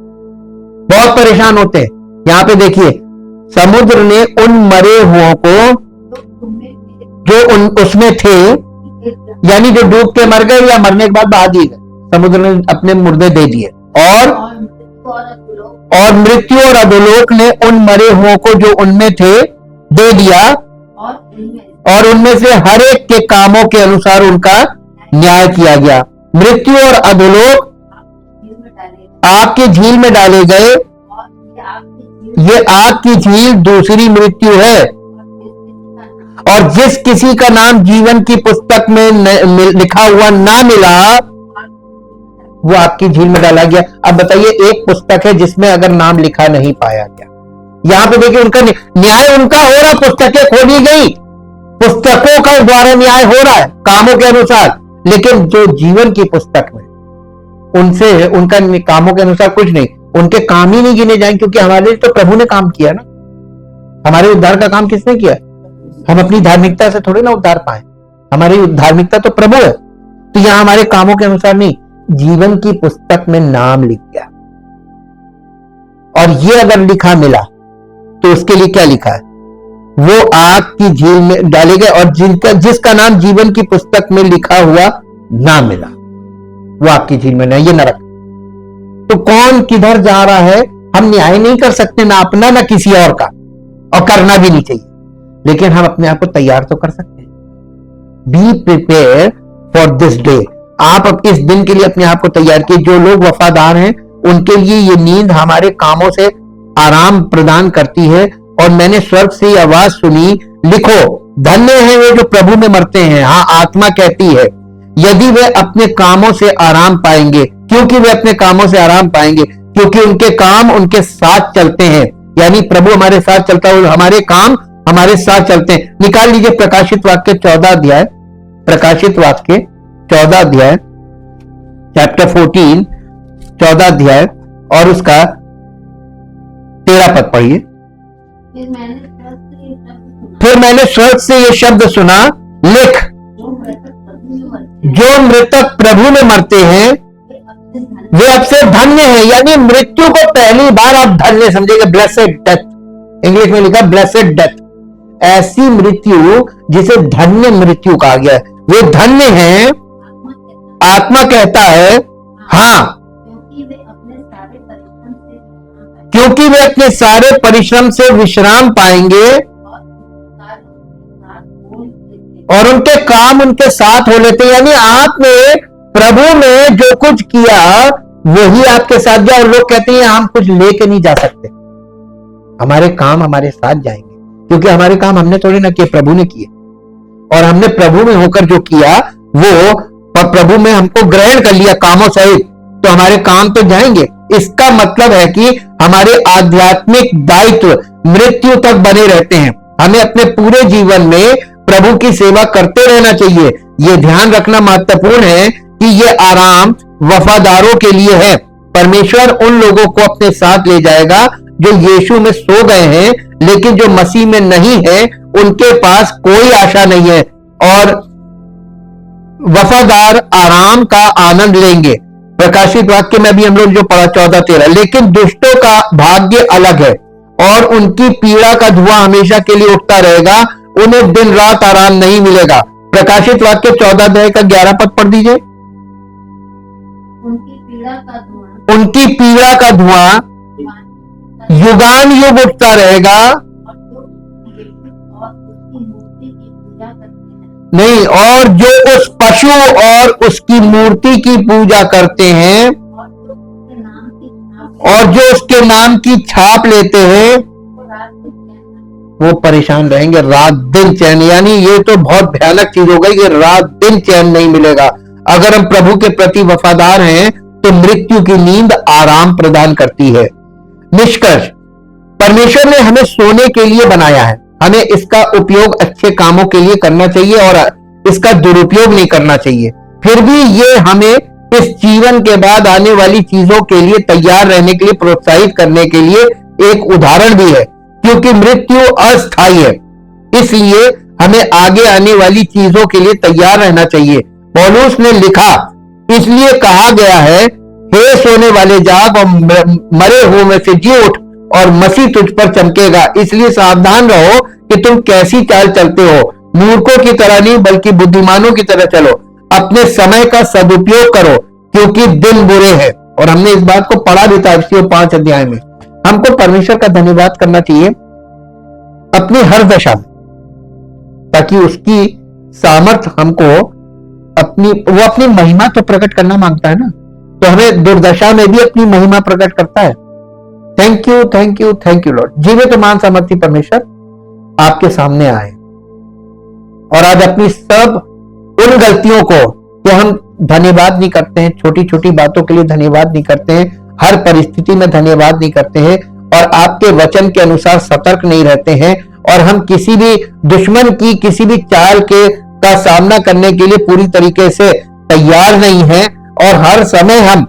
बहुत परेशान होते हैं। यहाँ पे देखिए समुद्र ने उन मरे हुओं को जो उसमें थे यानी जो डूब के मर गए या मरने के बाद बहा दिए गए, समुद्र ने अपने मुर्दे दे दिए। और मृत्यु और अधोलोक ने उन मरे हुओं को जो उनमें थे दे दिया, और उनमें से हर एक के कामों के अनुसार उनका न्याय किया गया। मृत्यु और अधोलोक आग की झील में डाले गए। ये आग की झील दूसरी मृत्यु है, और जिस किसी का नाम जीवन की पुस्तक में लिखा हुआ ना मिला वो आग की झील में डाला गया। अब बताइए, एक पुस्तक है जिसमें अगर नाम लिखा नहीं पाया गया, यहां पे देखिए उनका न्याय उनका हो रहा, पुस्तकें खोली गई, पुस्तकों का द्वारा न्याय हो रहा है कामों के अनुसार, लेकिन जो जीवन की पुस्तक में उनसे उनका कामों के अनुसार कुछ नहीं, उनके काम ही नहीं गिने जाएंगे, क्योंकि हमारे लिए तो प्रभु ने काम किया ना। हमारे उद्धार का काम किसने किया? हम अपनी धार्मिकता से थोड़ी ना उद्धार पाए, हमारी धार्मिकता तो प्रभु है। तो यहां हमारे कामों के अनुसार नहीं, जीवन की पुस्तक में नाम लिख गया, और ये अगर लिखा मिला तो उसके लिए क्या लिखा है? वो आग की झील में डाले गए, और जिसका नाम जीवन की पुस्तक में लिखा हुआ ना मिला वो आग की झील में नहीं, ये नरक। तो कौन किधर जा रहा है हम न्याय नहीं कर सकते, ना अपना ना किसी और का, और करना भी नहीं चाहिए, लेकिन हम अपने आप को तैयार तो कर सकते हैं। Be prepare for this day. आप अब इस दिन के लिए अपने आप को तैयार किए। जो लोग वफादार हैं उनके लिए ये नींद हमारे कामों से आराम प्रदान करती है। और मैंने स्वर्ग से ये आवाज सुनी, लिखो धन्य है वे जो प्रभु में मरते हैं। हाँ, आत्मा कहती है, यदि वे अपने कामों से आराम पाएंगे। क्योंकि वे अपने कामों से आराम पाएंगे, क्योंकि उनके काम उनके साथ चलते हैं। यानी प्रभु हमारे साथ चलता है, हमारे काम हमारे साथ चलते हैं। निकाल लीजिए प्रकाशित वाक्य 14 अध्याय, प्रकाशित वाक्य 14 अध्याय, चैप्टर 14 14 अध्याय और उसका 13 पद पढ़िए। फिर मैंने स्वर्ग से ये शब्द सुना, लिख जो मृतक प्रभु में मरते हैं वे अब से धन्य हैं। यानी मृत्यु को पहली बार आप धन्य समझेंगे, ब्लेसेड डेथ, इंग्लिश में लिखा ब्लेसेड डेथ। ऐसी मृत्यु जिसे धन्य मृत्यु कहा गया है, वे धन्य हैं। आत्मा कहता है हाँ, क्योंकि वे अपने सारे परिश्रम से विश्राम पाएंगे और उनके काम उनके साथ हो लेते। यानी आपने प्रभु में जो कुछ किया वही आपके साथ जाए। और लोग कहते हैं हम कुछ लेके नहीं जा सकते, हमारे काम हमारे साथ जाएंगे, क्योंकि हमारे काम हमने थोड़ी ना किए, प्रभु ने किए। और हमने प्रभु में होकर जो किया वो प्रभु में हमको ग्रहण कर लिया कामों सहित, तो हमारे काम तो जाएंगे। इसका मतलब है कि हमारे आध्यात्मिक दायित्व मृत्यु तक बने रहते हैं। हमें अपने पूरे जीवन में प्रभु की सेवा करते रहना चाहिए। यह ध्यान रखना महत्वपूर्ण है कि यह आराम वफादारों के लिए है। परमेश्वर उन लोगों को अपने साथ ले जाएगा जो यीशु में सो गए हैं, लेकिन जो मसीह में नहीं है उनके पास कोई आशा नहीं है, और वफादार आराम का आनंद लेंगे। प्रकाशित वाक्य में भी हम लोग जो पढ़ा 14-13, लेकिन दुष्टों का भाग्य अलग है और उनकी पीड़ा का धुआं हमेशा के लिए उठता रहेगा, उन्हें दिन रात आराम नहीं मिलेगा। प्रकाशित वाक्य 14 अध्याय का 11 पद पढ़ दीजिए। उनकी पीड़ा का धुआं युगान युग उठता रहेगा, नहीं, और जो उस पशु और उसकी मूर्ति की पूजा करते हैं और जो उसके नाम की छाप लेते हैं वो परेशान रहेंगे, रात दिन चैन। यानी ये तो बहुत भयानक चीज हो गई कि रात दिन चैन नहीं मिलेगा। अगर हम प्रभु के प्रति वफादार हैं तो मृत्यु की नींद आराम प्रदान करती है। निष्कर्ष, परमेश्वर ने हमें सोने के लिए बनाया है। हमें इसका उपयोग अच्छे कामों के लिए करना चाहिए और इसका दुरुपयोग नहीं करना चाहिए। फिर भी ये हमें इस जीवन के बाद आने वाली चीजों के लिए तैयार रहने के लिए प्रोत्साहित करने के लिए एक उदाहरण भी है, क्योंकि मृत्यु अस्थायी है। इसलिए हमें आगे आने वाली चीजों के लिए तैयार रहना चाहिए। पौलुस ने लिखा, इसलिए कहा गया है, हे सोने वाले जाग और मरे हुए में से जी उठ और मसीह तुझ पर चमकेगा। इसलिए सावधान रहो कि तुम कैसी चाल चलते हो, मूर्खों की तरह नहीं बल्कि बुद्धिमानों की तरह चलो। अपने समय का सदुपयोग करो क्योंकि दिन बुरे हैं। और हमने इस बात को पढ़ा भी था इफिसियों 5 अध्याय में। हमको परमेश्वर का धन्यवाद करना चाहिए अपनी हर दशा में, ताकि उसकी सामर्थ हमको वो अपनी महिमा तो प्रकट करना मांगता है ना, तो हमें दुर्दशा में भी अपनी महिमा प्रकट करता है। Thank you, thank you, thank you Lord. जीवित मान सामर्थी परमेश्वर आपके सामने आए और आज अपनी सब उन गलतियों को कि हम धन्यवाद नहीं करते हैं, छोटी छोटी बातों के लिए धन्यवाद नहीं करते हैं, हर परिस्थिति में धन्यवाद नहीं करते हैं, और आपके वचन के अनुसार सतर्क नहीं रहते हैं, और हम किसी भी दुश्मन की किसी भी चाल का सामना करने के लिए पूरी तरीके से तैयार नहीं है, और हर समय हम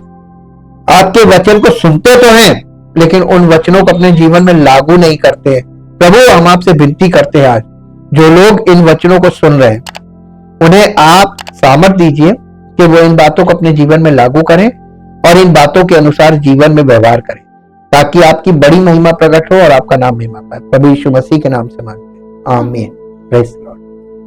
आपके वचन को सुनते तो हैं लेकिन उन वचनों को अपने जीवन में लागू नहीं करते हैं। प्रभु, हम आपसे विनती करते हैं आज जो लोग इन वचनों को सुन रहे हैं उन्हें आप सामर्थ दीजिए कि वो इन बातों को अपने जीवन में लागू करें और इन बातों के अनुसार जीवन में व्यवहार करें, ताकि आपकी बड़ी महिमा प्रकट हो और आपका नाम महिमा पाए। प्रभु यीशु मसीह के नाम से मांगते हैं, आमीन।